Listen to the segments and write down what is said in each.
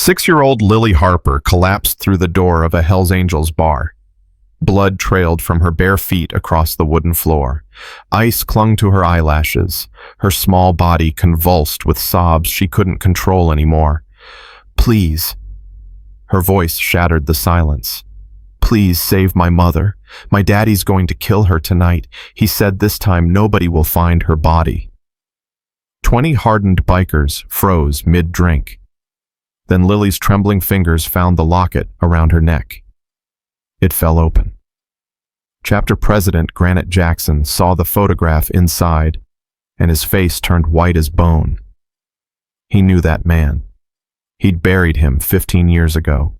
6-year-old Lily Harper collapsed through the door of a Hells Angels bar. Blood trailed from her bare feet across the wooden floor. Ice clung to her eyelashes. Her small body convulsed with sobs she couldn't control anymore. "Please." Her voice shattered the silence. "Please save my mother. My daddy's going to kill her tonight. He said this time nobody will find her body." 20 hardened bikers froze mid-drink. Then Lily's trembling fingers found the locket around her neck. It fell open. Chapter President Granite Jackson saw the photograph inside, and his face turned white as bone. He knew that man. He'd buried him 15 years ago.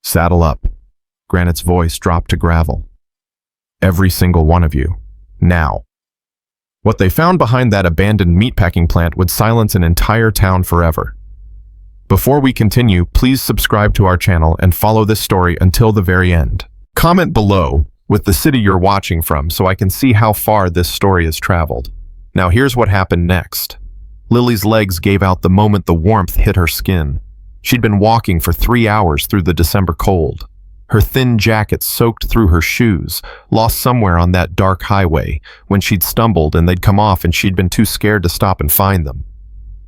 "Saddle up." Granite's voice dropped to gravel. "Every single one of you. Now." What they found behind that abandoned meatpacking plant would silence an entire town forever. Before we continue, please subscribe to our channel and follow this story until the very end. Comment below with the city you're watching from so I can see how far this story has traveled. Now here's what happened next. Lily's legs gave out the moment the warmth hit her skin. She'd been walking for 3 hours through the December cold. Her thin jacket soaked through her shoes, lost somewhere on that dark highway, when she'd stumbled and they'd come off and she'd been too scared to stop and find them.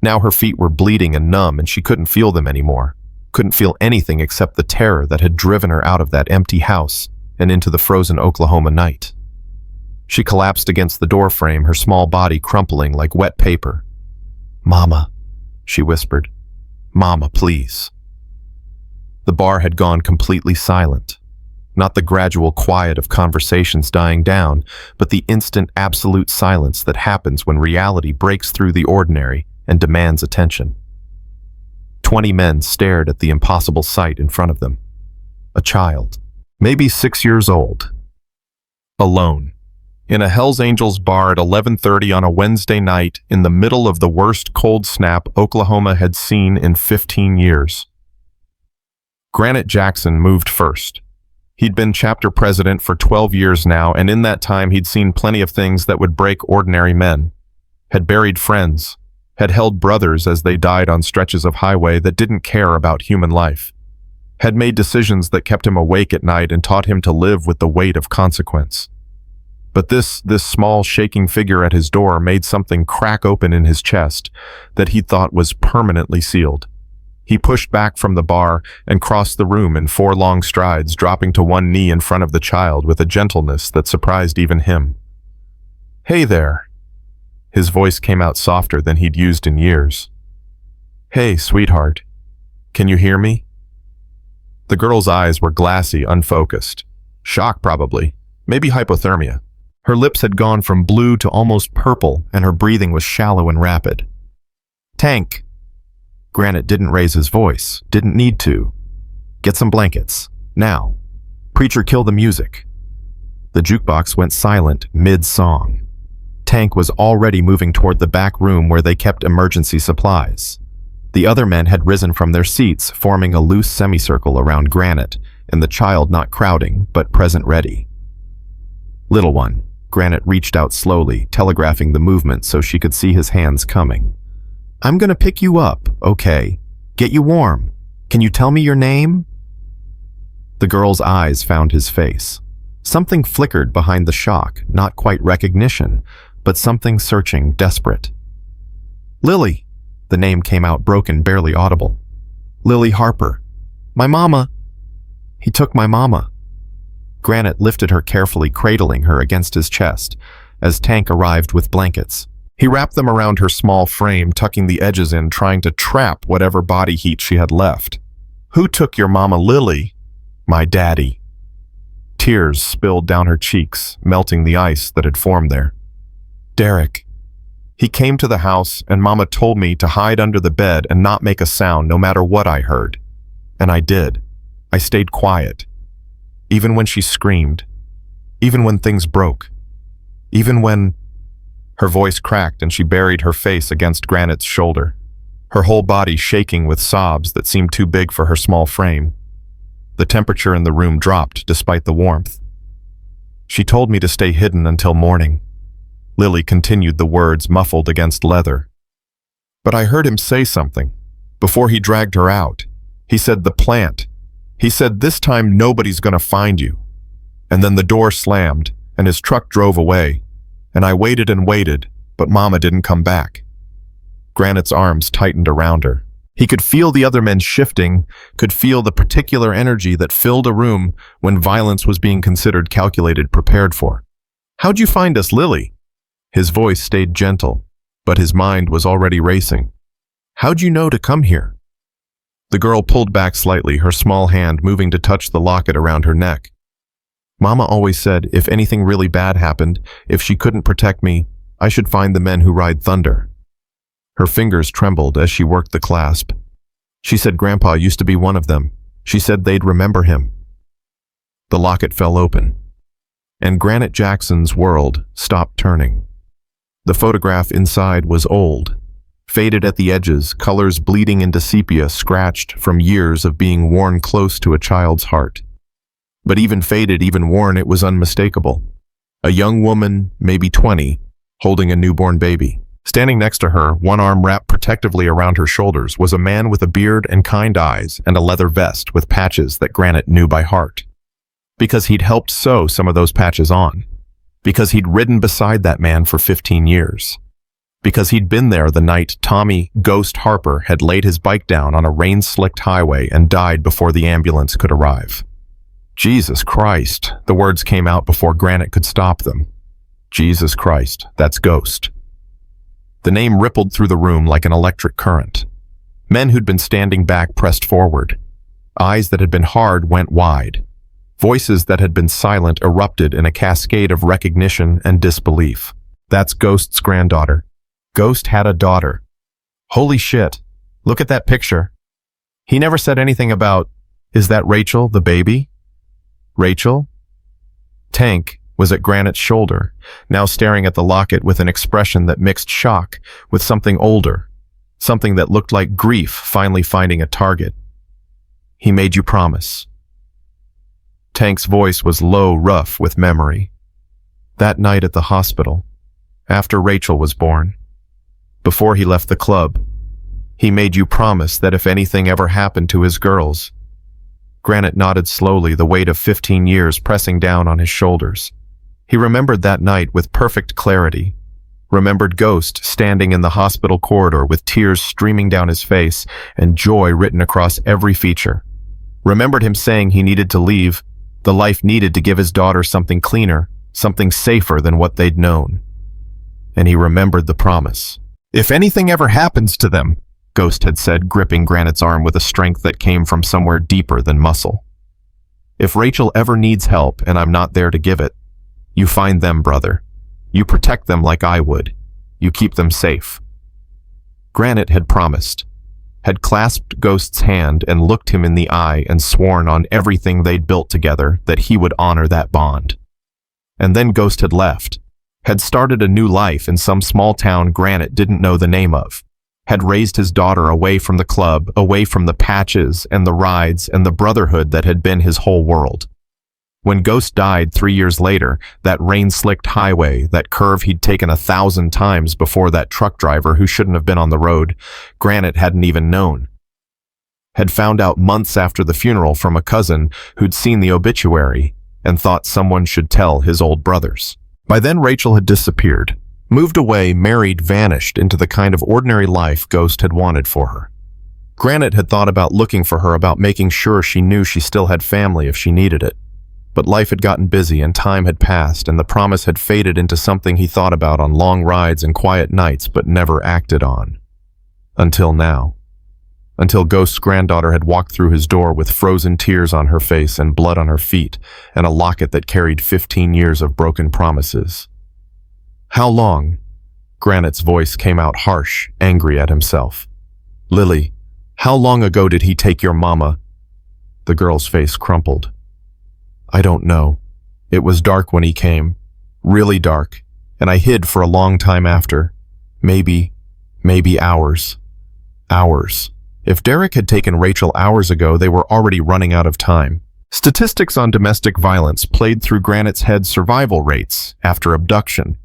Now her feet were bleeding and numb and she couldn't feel them anymore. Couldn't feel anything except the terror that had driven her out of that empty house and into the frozen Oklahoma night. She collapsed against the door frame, her small body crumpling like wet paper. "Mama," she whispered. "Mama, please." The bar had gone completely silent. Not the gradual quiet of conversations dying down, but the instant absolute silence that happens when reality breaks through the ordinary and demands attention. 20 men stared at the impossible sight in front of them. A child, maybe 6 years old, alone, in a Hells Angels bar at 11:30 on a Wednesday night in the middle of the worst cold snap Oklahoma had seen in 15 years. Granite Jackson moved first. He'd been chapter president for 12 years now, and in that time he'd seen plenty of things that would break ordinary men. Had buried friends, had held brothers as they died on stretches of highway that didn't care about human life, had made decisions that kept him awake at night and taught him to live with the weight of consequence. But this small shaking figure at his door made something crack open in his chest that he thought was permanently sealed. He pushed back from the bar and crossed the room in 4 long strides, dropping to one knee in front of the child with a gentleness that surprised even him. "Hey there." His voice came out softer than he'd used in years. "Hey, sweetheart. Can you hear me?" The girl's eyes were glassy, unfocused. Shock, probably. Maybe hypothermia. Her lips had gone from blue to almost purple, and her breathing was shallow and rapid. "Tank." Granite didn't raise his voice, didn't need to. "Get some blankets. Now. Preacher, kill the music." The jukebox went silent mid-song. Tank was already moving toward the back room where they kept emergency supplies. The other men had risen from their seats, forming a loose semicircle around Granite, and the child not crowding, but present ready. "Little one." Granite reached out slowly, telegraphing the movement so she could see his hands coming. "I'm gonna pick you up, okay? Get you warm. Can you tell me your name?" The girl's eyes found his face. Something flickered behind the shock, not quite recognition, but something searching, desperate. "Lily." The name came out broken, barely audible. "Lily Harper. My mama." "He took my mama." Granite lifted her carefully, cradling her against his chest, as Tank arrived with blankets. He wrapped them around her small frame, tucking the edges in, trying to trap whatever body heat she had left. "Who took your mama, Lily?" "My daddy." Tears spilled down her cheeks, melting the ice that had formed there. "Derek. He came to the house and Mama told me to hide under the bed and not make a sound no matter what I heard. And I did. I stayed quiet. Even when she screamed. Even when things broke. Even when..." Her voice cracked and she buried her face against Granite's shoulder, her whole body shaking with sobs that seemed too big for her small frame. The temperature in the room dropped despite the warmth. "She told me to stay hidden until morning." Lily continued the words muffled against leather. "But I heard him say something. Before he dragged her out, he said, "The plant." He said, "This time nobody's gonna find you." And then the door slammed, and his truck drove away. And I waited and waited, but Mama didn't come back. Granite's arms tightened around her. He could feel the other men shifting, could feel the particular energy that filled a room when violence was being considered calculated, prepared for. "How'd you find us, Lily?" His voice stayed gentle, but his mind was already racing. "How'd you know to come here?" The girl pulled back slightly, her small hand moving to touch the locket around her neck. "Mama always said if anything really bad happened, if she couldn't protect me, I should find the men who ride thunder." Her fingers trembled as she worked the clasp. She said Grandpa used to be one of them. She said they'd remember him. The locket fell open, and Granite Jackson's world stopped turning. The photograph inside was old, faded at the edges, colors bleeding into sepia, scratched from years of being worn close to a child's heart. But even faded, even worn, it was unmistakable. A young woman, maybe 20, holding a newborn baby. Standing next to her, one arm wrapped protectively around her shoulders, was a man with a beard and kind eyes and a leather vest with patches that Granite knew by heart. Because he'd helped sew some of those patches on. Because he'd ridden beside that man for 15 years. Because he'd been there the night Tommy Ghost Harper had laid his bike down on a rain-slicked highway and died before the ambulance could arrive. Jesus Christ, the words came out before Granite could stop them. Jesus Christ, that's Ghost. The name rippled through the room like an electric current. Men who'd been standing back pressed forward. Eyes that had been hard went wide. Voices that had been silent erupted in a cascade of recognition and disbelief. That's Ghost's granddaughter. Ghost had a daughter. Holy shit, look at that picture. He never said anything about, is that Rachel, the baby? Rachel? Tank was at Granite's shoulder, now staring at the locket with an expression that mixed shock with something older, something that looked like grief finally finding a target. He made you promise. Tank's voice was low, rough with memory. That night at the hospital, after Rachel was born, before he left the club, he made you promise that if anything ever happened to his girls. Granite nodded slowly, the weight of 15 years pressing down on his shoulders. He remembered that night with perfect clarity. Remembered Ghost standing in the hospital corridor with tears streaming down his face and joy written across every feature. Remembered him saying he needed to leave, the life needed to give his daughter something cleaner, something safer than what they'd known. And he remembered the promise. If anything ever happens to them, Ghost had said, gripping Granite's arm with a strength that came from somewhere deeper than muscle. If Rachel ever needs help and I'm not there to give it, you find them, brother. You protect them like I would. You keep them safe. Granite had promised, had clasped Ghost's hand and looked him in the eye and sworn on everything they'd built together that he would honor that bond. And then Ghost had left, had started a new life in some small town Granite didn't know the name of, had raised his daughter away from the club, away from the patches and the rides and the brotherhood that had been his whole world. When Ghost died 3 years later, that rain-slicked highway, that curve he'd taken 1,000 times before that truck driver who shouldn't have been on the road, Granite hadn't even known. Had found out months after the funeral from a cousin who'd seen the obituary and thought someone should tell his old brothers. By then Rachel had disappeared, moved away, married, vanished into the kind of ordinary life Ghost had wanted for her. Granite had thought about looking for her, about making sure she knew she still had family if she needed it. But life had gotten busy and time had passed and the promise had faded into something he thought about on long rides and quiet nights but never acted on. Until now. Until Ghost's granddaughter had walked through his door with frozen tears on her face and blood on her feet and a locket that carried 15 years of broken promises. How long? Granite's voice came out harsh, angry at himself. Lily, how long ago did he take your mama? The girl's face crumpled. I don't know. It was dark when he came. Really dark. And I hid for a long time after. Maybe hours. Hours. If Derek had taken Rachel hours ago, they were already running out of time. Statistics on domestic violence played through Granite's head's survival rates after abduction.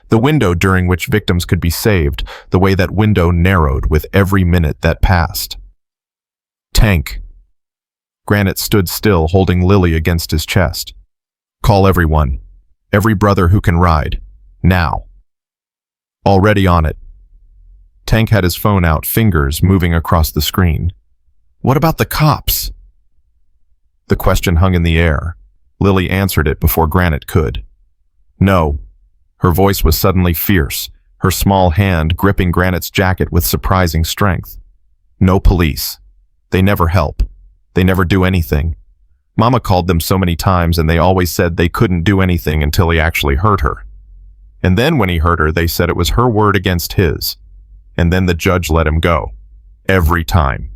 The window during which victims could be saved, the way that window narrowed with every minute that passed. Tank. Granite stood still, holding Lily against his chest. Call everyone. Every brother who can ride. Now. Already on it. Tank had his phone out, fingers moving across the screen. What about the cops? The question hung in the air. Lily answered it before Granite could. No. Her voice was suddenly fierce, her small hand gripping Granite's jacket with surprising strength. No police. They never help. They never do anything. Mama called them so many times and they always said they couldn't do anything until he actually hurt her. And then when he hurt her, they said it was her word against his. And then the judge let him go. Every time.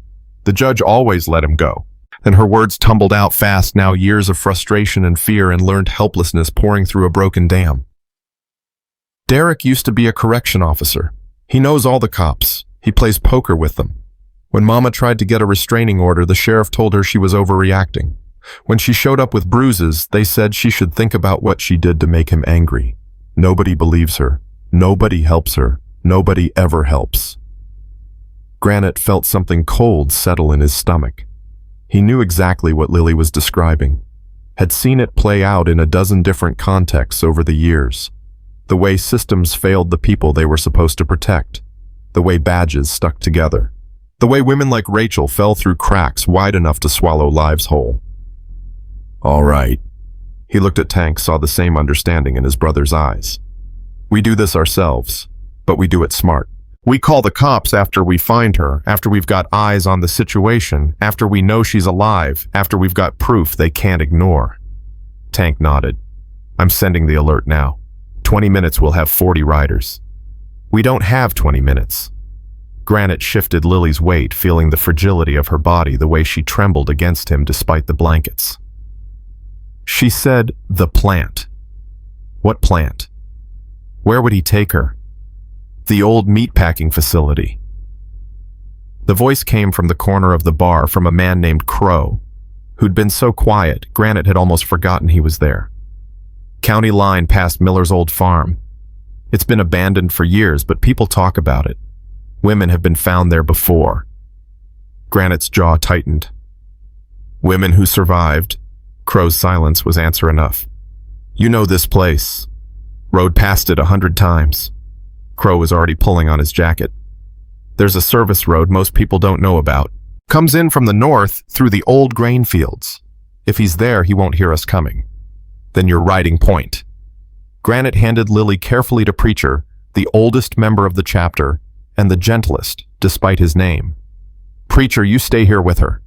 The judge always let him go. And her words tumbled out fast now, years of frustration and fear and learned helplessness pouring through a broken dam. Derek used to be a correction officer. He knows all the cops. He plays poker with them. When Mama tried to get a restraining order, the sheriff told her she was overreacting. When she showed up with bruises, they said she should think about what she did to make him angry. Nobody believes her. Nobody helps her. Nobody ever helps. Granite felt something cold settle in his stomach. He knew exactly what Lily was describing, had seen it play out in a dozen different contexts over the years. The way systems failed the people they were supposed to protect. The way badges stuck together. The way women like Rachel fell through cracks wide enough to swallow lives whole. All right. He looked at Tank, saw the same understanding in his brother's eyes. We do this ourselves, but we do it smart. We call the cops after we find her, after we've got eyes on the situation, after we know she's alive, after we've got proof they can't ignore. Tank nodded. I'm sending the alert now. 20 minutes we'll have 40 riders. We don't have 20 minutes. Granite shifted Lily's weight, feeling the fragility of her body, the way she trembled against him despite the blankets. She said, the plant. What plant? Where would he take her? The old meatpacking facility. The voice came from the corner of the bar, from a man named Crow, who'd been so quiet, Granite had almost forgotten he was there. County line past Miller's old farm. It's been abandoned for years, but people talk about it. Women have been found there before. Granite's jaw tightened. Women who survived. Crow's silence was answer enough. You know this place. Rode past it 100 times. Crow was already pulling on his jacket. There's a service road most people don't know about. Comes in from the north through the old grain fields. If he's there, he won't hear us coming. Then you're riding point. Granite handed Lily carefully to Preacher, the oldest member of the chapter, and the gentlest, despite his name. Preacher, you stay here with her.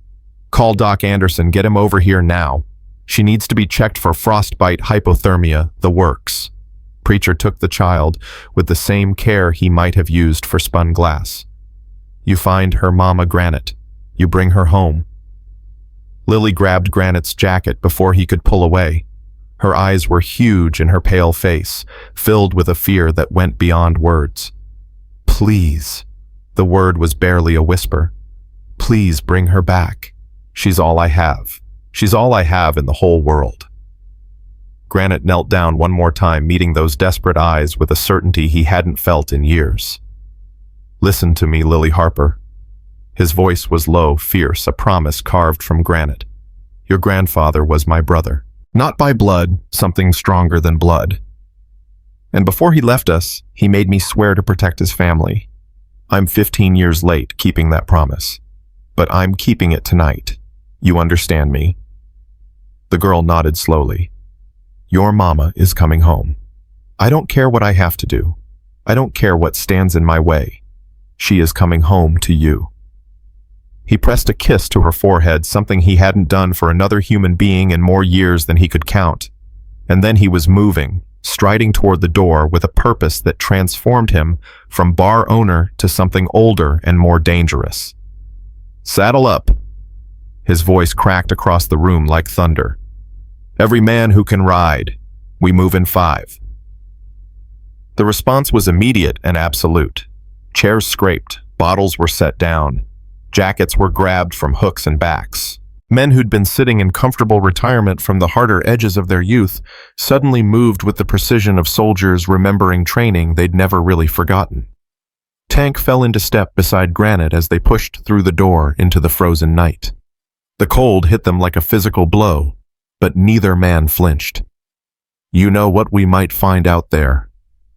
Call Doc Anderson, get him over here now. She needs to be checked for frostbite, hypothermia, the works. Preacher took the child with the same care he might have used for spun glass. You find her mama Granite. You bring her home. Lily grabbed Granite's jacket before he could pull away. Her eyes were huge in her pale face, filled with a fear that went beyond words. Please. The word was barely a whisper. Please bring her back. She's all I have. She's all I have in the whole world. Granite knelt down one more time, meeting those desperate eyes with a certainty he hadn't felt in years. Listen to me, Lily Harper. His voice was low, fierce, a promise carved from granite. Your grandfather was my brother. Not by blood, something stronger than blood. And before he left us, he made me swear to protect his family. I'm 15 years late keeping that promise. But I'm keeping it tonight. You understand me? The girl nodded slowly. Your mama is coming home. I don't care what I have to do. I don't care what stands in my way. She is coming home to you. He pressed a kiss to her forehead, something he hadn't done for another human being in more years than he could count. And then he was moving, striding toward the door with a purpose that transformed him from bar owner to something older and more dangerous. Saddle up. His voice cracked across the room like thunder. Every man who can ride. We move in 5. The response was immediate and absolute. Chairs scraped, bottles were set down, jackets were grabbed from hooks and backs. Men who'd been sitting in comfortable retirement from the harder edges of their youth suddenly moved with the precision of soldiers remembering training they'd never really forgotten. Tank fell into step beside Granite as they pushed through the door into the frozen night. The cold hit them like a physical blow, but neither man flinched. "You know what we might find out there."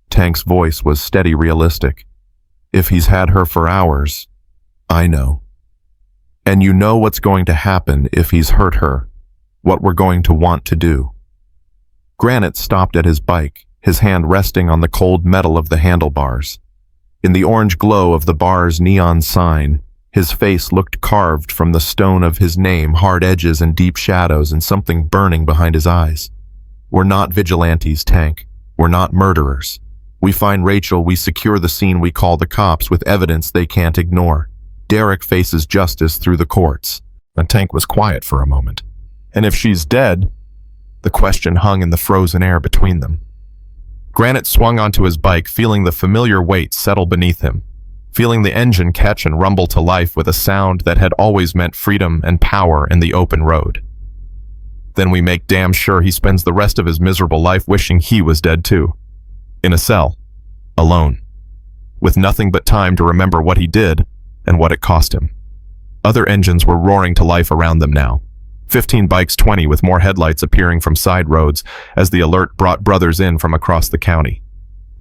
Tank's voice was steady, realistic. "If he's had her for hours, I know. And you know what's going to happen if he's hurt her, what we're going to want to do." Granite stopped at his bike, his hand resting on the cold metal of the handlebars. In the orange glow of the bar's neon sign, his face looked carved from the stone of his name, hard edges and deep shadows and something burning behind his eyes. "We're not vigilantes, Tank. We're not murderers. We find Rachel, we secure the scene, we call the cops with evidence they can't ignore. Derek faces justice through the courts." And Tank was quiet for a moment. "And if she's dead?" The question hung in the frozen air between them. Granite swung onto his bike, feeling the familiar weight settle beneath him, feeling the engine catch and rumble to life with a sound that had always meant freedom and power in the open road. "Then we make damn sure he spends the rest of his miserable life wishing he was dead too. In a cell. Alone. With nothing but time to remember what he did and what it cost him." Other engines were roaring to life around them now. 15 bikes, 20 with more headlights appearing from side roads as the alert brought brothers in from across the county.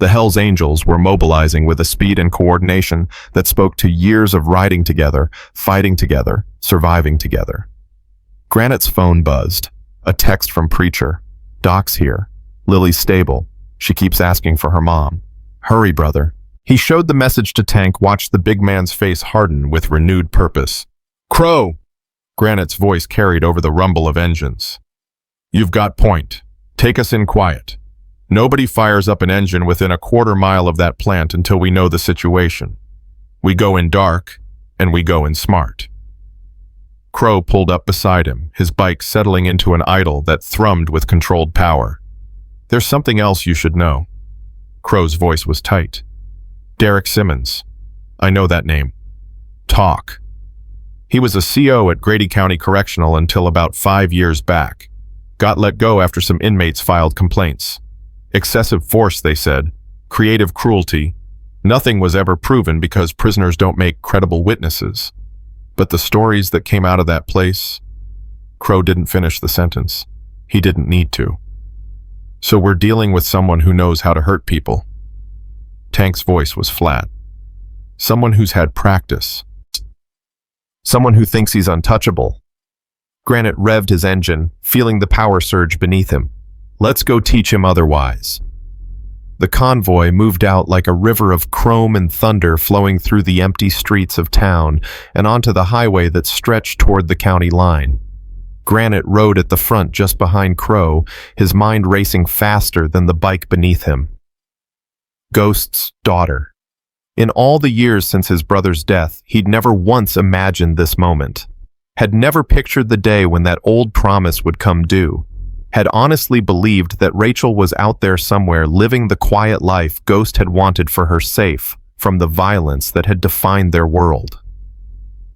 The Hells Angels were mobilizing with a speed and coordination that spoke to years of riding together, fighting together, surviving together. Granite's phone buzzed. A text from Preacher. "Doc's here. Lily's stable. She keeps asking for her mom. Hurry, brother." He showed the message to Tank, watched the big man's face harden with renewed purpose. "Crow!" Granite's voice carried over the rumble of engines. "You've got point. Take us in quiet. Nobody fires up an engine within a quarter-mile of that plant until we know the situation. We go in dark, and we go in smart." Crow pulled up beside him, his bike settling into an idle that thrummed with controlled power. "There's something else you should know." Crow's voice was tight. "Derek Simmons. I know that name. Talk. He was a CO at Grady County Correctional until about 5 years back. Got let go after some inmates filed complaints. Excessive force, they said. Creative cruelty. Nothing was ever proven because prisoners don't make credible witnesses. But the stories that came out of that place..." Crow didn't finish the sentence. He didn't need to. "So we're dealing with someone who knows how to hurt people." Tank's voice was flat. "Someone who's had practice. Someone who thinks he's untouchable." Granite revved his engine, feeling the power surge beneath him. "Let's go teach him otherwise." The convoy moved out like a river of chrome and thunder flowing through the empty streets of town and onto the highway that stretched toward the county line. Granite rode at the front just behind Crow, his mind racing faster than the bike beneath him. Ghost's daughter. In all the years since his brother's death, he'd never once imagined this moment. Had never pictured the day when that old promise would come due. Had honestly believed that Rachel was out there somewhere living the quiet life Ghost had wanted for her, safe from the violence that had defined their world.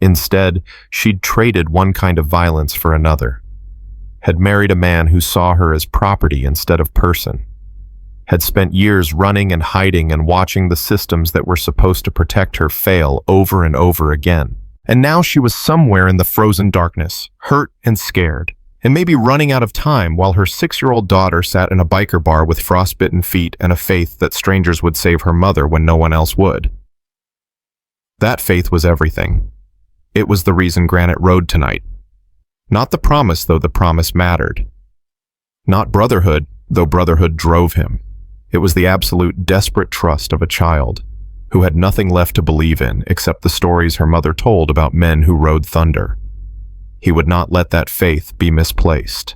Instead, she'd traded one kind of violence for another. Had married a man who saw her as property instead of person. Had spent years running and hiding and watching the systems that were supposed to protect her fail over and over again. And now she was somewhere in the frozen darkness, hurt and scared, and maybe running out of time while her 6-year-old daughter sat in a biker bar with frostbitten feet and a faith that strangers would save her mother when no one else would. That faith was everything. It was the reason Granite rode tonight. Not the promise, though the promise mattered. Not brotherhood, though brotherhood drove him. It was the absolute, desperate trust of a child who had nothing left to believe in except the stories her mother told about men who rode thunder. He would not let that faith be misplaced.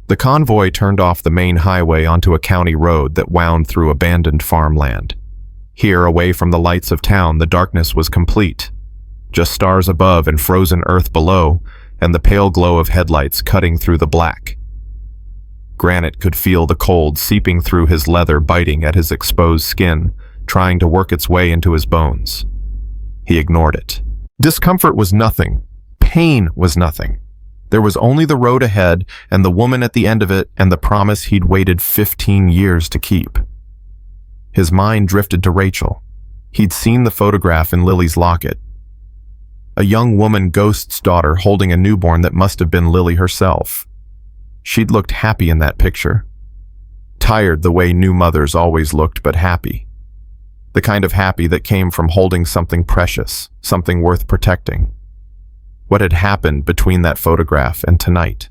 The convoy turned off the main highway onto a county road that wound through abandoned farmland. Here, away from the lights of town, the darkness was complete. Just stars above and frozen earth below, and the pale glow of headlights cutting through the black. Granite could feel the cold seeping through his leather, biting at his exposed skin, trying to work its way into his bones. He ignored it. Discomfort was nothing. Pain was nothing. There was only the road ahead and the woman at the end of it and the promise he'd waited 15 years to keep. His mind drifted to Rachel. He'd seen the photograph in Lily's locket. A young woman ghost's daughter holding a newborn that must have been Lily herself. She'd looked happy in that picture. Tired the way new mothers always looked, but happy. The kind of happy that came from holding something precious, something worth protecting. What had happened between that photograph and tonight?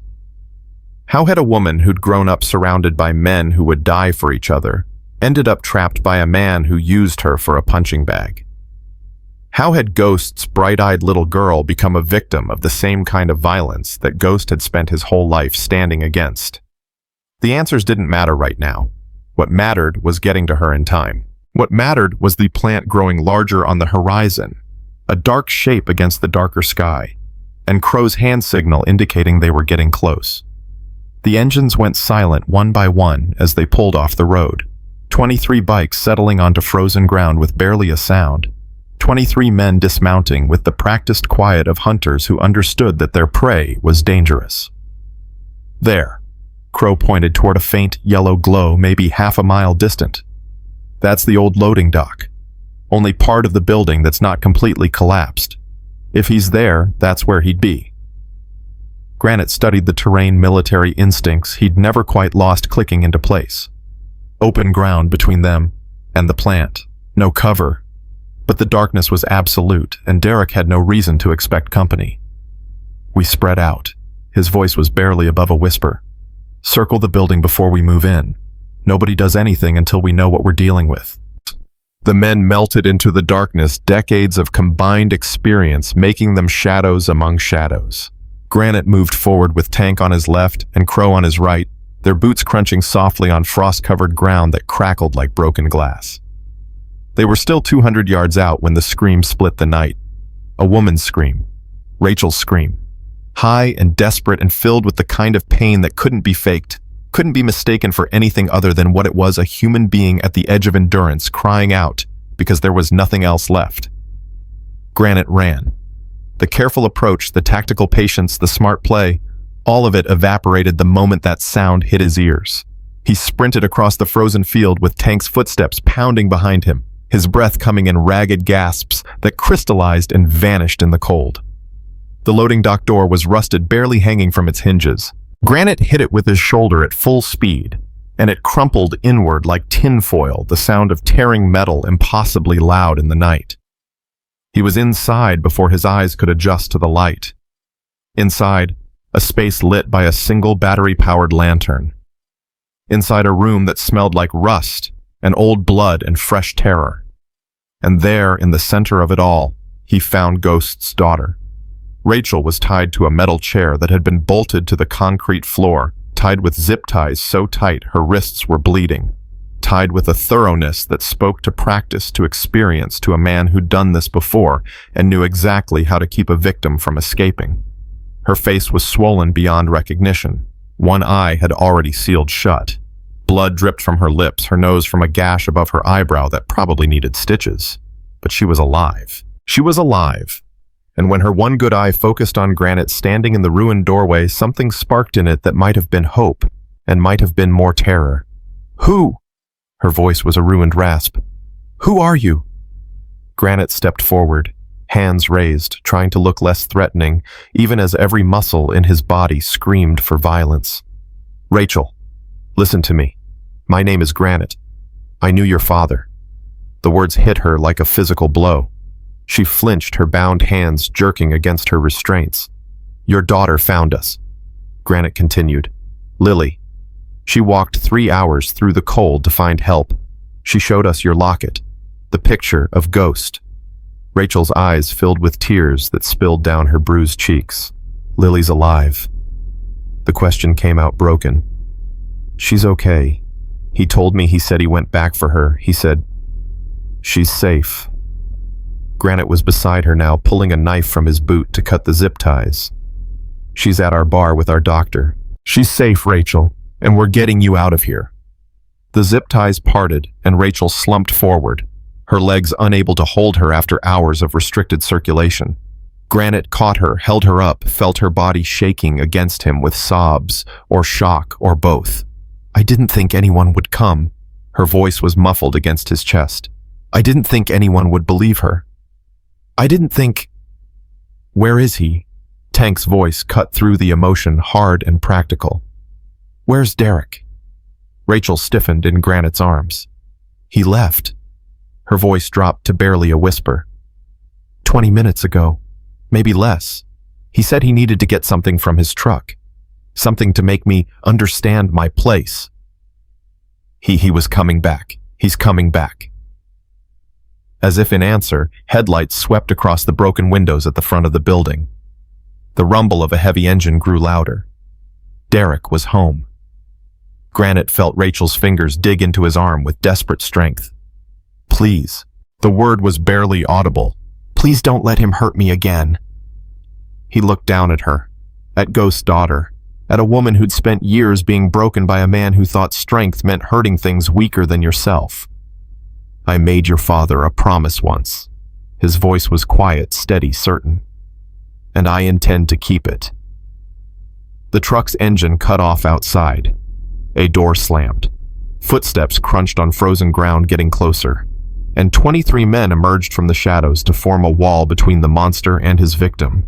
How had a woman who'd grown up surrounded by men who would die for each other ended up trapped by a man who used her for a punching bag? How had Ghost's bright-eyed little girl become a victim of the same kind of violence that Ghost had spent his whole life standing against? The answers didn't matter right now. What mattered was getting to her in time. What mattered was the plant growing larger on the horizon, a dark shape against the darker sky, and Crow's hand signal indicating they were getting close. The engines went silent one by one as they pulled off the road. 23 bikes settling onto frozen ground with barely a sound. 23 men dismounting with the practiced quiet of hunters who understood that their prey was dangerous. There, Crow pointed toward a faint yellow glow maybe half a mile distant. That's the old loading dock. Only part of the building that's not completely collapsed. If he's there, that's where he'd be. Granite studied the terrain military instincts he'd never quite lost clicking into place. Open ground between them and the plant. No cover. But the darkness was absolute, and Derek had no reason to expect company. We spread out. His voice was barely above a whisper. Circle the building before we move in. Nobody does anything until we know what we're dealing with. The men melted into the darkness, decades of combined experience making them shadows among shadows. Granite moved forward with Tank on his left and Crow on his right, their boots crunching softly on frost-covered ground that crackled like broken glass. They were still 200 yards out when the scream split the night. A woman's scream. Rachel's scream. High and desperate and filled with the kind of pain that couldn't be faked, couldn't be mistaken for anything other than what it was, a human being at the edge of endurance crying out because there was nothing else left. Granite ran. The careful approach, the tactical patience, the smart play, all of it evaporated the moment that sound hit his ears. He sprinted across the frozen field with Tank's footsteps pounding behind him, his breath coming in ragged gasps that crystallized and vanished in the cold. The loading dock door was rusted, barely hanging from its hinges. Granite hit it with his shoulder at full speed, and it crumpled inward like tinfoil, the sound of tearing metal impossibly loud in the night. He was inside before his eyes could adjust to the light. Inside, a space lit by a single battery-powered lantern. Inside a room that smelled like rust and old blood and fresh terror. And there, in the center of it all, he found Ghost's daughter. Rachel was tied to a metal chair that had been bolted to the concrete floor, tied with zip ties so tight her wrists were bleeding, tied with a thoroughness that spoke to practice, to experience, to a man who'd done this before and knew exactly how to keep a victim from escaping. Her face was swollen beyond recognition. One eye had already sealed shut. Blood dripped from her lips, her nose from a gash above her eyebrow that probably needed stitches. But she was alive. She was alive. And when her one good eye focused on Granite standing in the ruined doorway, something sparked in it that might have been hope and might have been more terror. "Who?" Her voice was a ruined rasp. "Who are you?" Granite stepped forward, hands raised, trying to look less threatening, even as every muscle in his body screamed for violence. "Rachel, listen to me. My name is Granite. I knew your father." The words hit her like a physical blow. She flinched, her bound hands jerking against her restraints. "Your daughter found us," Granite continued. "Lily. She walked 3 hours through the cold to find help. She showed us your locket, the picture of Ghost." Rachel's eyes filled with tears that spilled down her bruised cheeks. "Lily's alive." The question came out broken. "She's okay. He told me, he said he went back for her. He said, she's safe." Granite was beside her now, pulling a knife from his boot to cut the zip ties. "She's at our bar with our doctor. She's safe, Rachel, and we're getting you out of here." The zip ties parted, and Rachel slumped forward, her legs unable to hold her after hours of restricted circulation. Granite caught her, held her up, felt her body shaking against him with sobs, or shock, or both. "I didn't think anyone would come." Her voice was muffled against his chest. I didn't think anyone would believe her. I didn't think... Where is he? Tank's voice cut through the emotion, hard and practical. Where's Derek? Rachel stiffened in Granite's arms. He left. Her voice dropped to barely a whisper. 20 minutes ago. Maybe less. He said he needed to get something from his truck. Something to make me understand my place. He was coming back. He's coming back. As if in answer, headlights swept across the broken windows at the front of the building. The rumble of a heavy engine grew louder. Derek was home. Granite felt Rachel's fingers dig into his arm with desperate strength. Please. The word was barely audible. Please don't let him hurt me again. He looked down at her, at Ghost's daughter, at a woman who'd spent years being broken by a man who thought strength meant hurting things weaker than yourself. I made your father a promise once. His voice was quiet, steady, certain. And I intend to keep it. The truck's engine cut off outside. A door slammed. Footsteps crunched on frozen ground, getting closer. And 23 men emerged from the shadows to form a wall between the monster and his victim.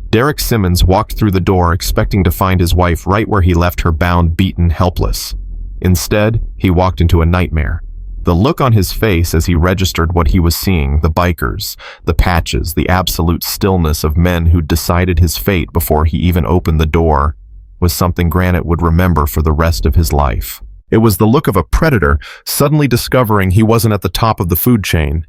Derek Simmons walked through the door expecting to find his wife right where he left her, bound, beaten, helpless. Instead, he walked into a nightmare. The look on his face as he registered what he was seeing, the bikers, the patches, the absolute stillness of men who'd decided his fate before he even opened the door, was something Granite would remember for the rest of his life. It was the look of a predator suddenly discovering he wasn't at the top of the food chain.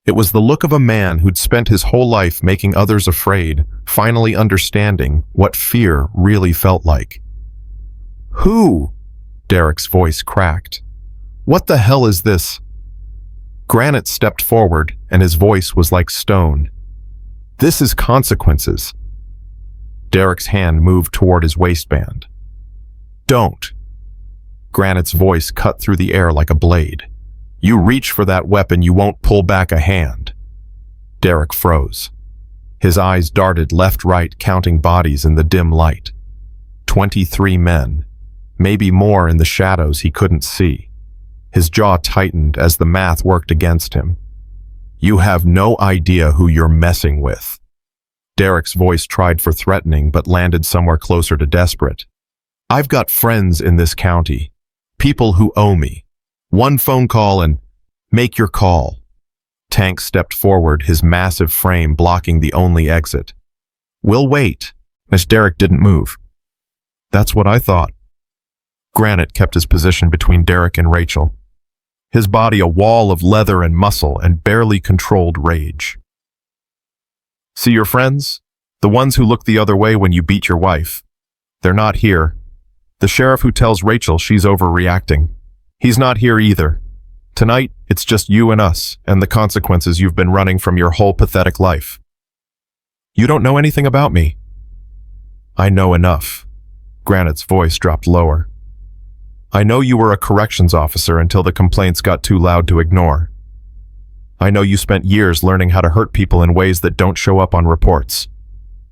It was the look of a man who'd spent his whole life making others afraid, finally understanding what fear really felt like. Who? Derek's voice cracked. What the hell is this? Granite stepped forward, and his voice was like stone. This is consequences. Derek's hand moved toward his waistband. Don't. Granite's voice cut through the air like a blade. You reach for that weapon, you won't pull back a hand. Derek froze. His eyes darted left-right, counting bodies in the dim light. 23 men, maybe more in the shadows he couldn't see. His jaw tightened as the math worked against him. You have no idea who you're messing with. Derek's voice tried for threatening but landed somewhere closer to desperate. I've got friends in this county. People who owe me. One phone call and make your call. Tank stepped forward, his massive frame blocking the only exit. We'll wait. As Derek didn't move. That's what I thought. Granite kept his position between Derek and Rachel. His body a wall of leather and muscle and barely controlled rage. See your friends? The ones who look the other way when you beat your wife. They're not here. The sheriff who tells Rachel she's overreacting. He's not here either. Tonight, it's just you and us, and the consequences you've been running from your whole pathetic life. You don't know anything about me. I know enough. Granite's voice dropped lower. I know you were a corrections officer until the complaints got too loud to ignore. I know you spent years learning how to hurt people in ways that don't show up on reports.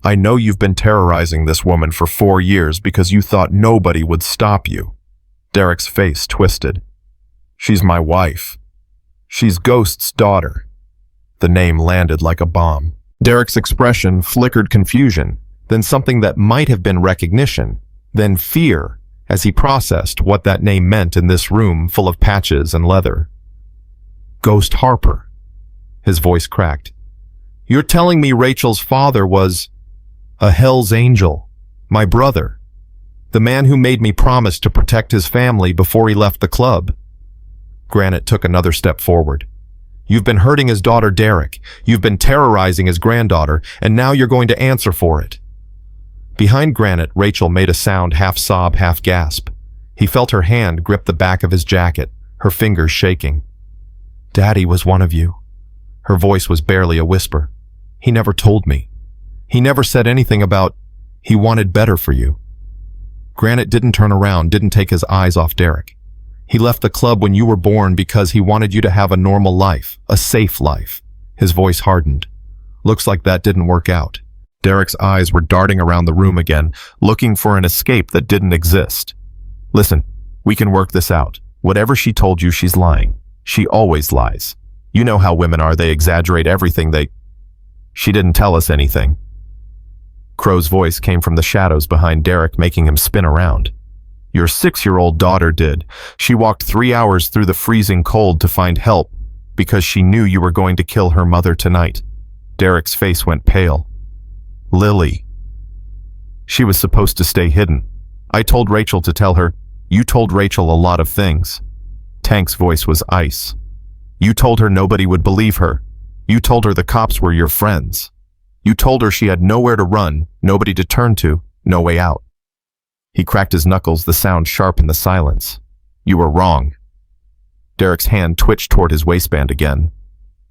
I know you've been terrorizing this woman for 4 years because you thought nobody would stop you. Derek's face twisted. She's my wife. She's Ghost's daughter. The name landed like a bomb. Derek's expression flickered confusion, then something that might have been recognition, then fear, as he processed what that name meant in this room full of patches and leather. Ghost Harper. His voice cracked. You're telling me Rachel's father was a Hell's Angel, my brother, the man who made me promise to protect his family before he left the club. Granite took another step forward. You've been hurting his daughter Derek, you've been terrorizing his granddaughter, and now you're going to answer for it. Behind Granite, Rachel made a sound, half sob, half gasp. He felt her hand grip the back of his jacket, her fingers shaking. Daddy was one of you. Her voice was barely a whisper. He never told me. He never said anything about he wanted better for you. Granite didn't turn around, didn't take his eyes off Derek. He left the club when you were born because he wanted you to have a normal life, a safe life. His voice hardened. Looks like that didn't work out. Derek's eyes were darting around the room again, looking for an escape that didn't exist. Listen, we can work this out. Whatever she told you, she's lying. She always lies. You know how women are, they exaggerate everything She didn't tell us anything. Crow's voice came from the shadows behind Derek, making him spin around. Your 6-year-old daughter did. She walked 3 hours through the freezing cold to find help because she knew you were going to kill her mother tonight. Derek's face went pale. Lily. She was supposed to stay hidden. I told Rachel to tell her. You told Rachel a lot of things. Tank's voice was ice. You told her nobody would believe her. You told her the cops were your friends. You told her she had nowhere to run, nobody to turn to, no way out. He cracked his knuckles, the sound sharp in the silence. You were wrong. Derek's hand twitched toward his waistband again.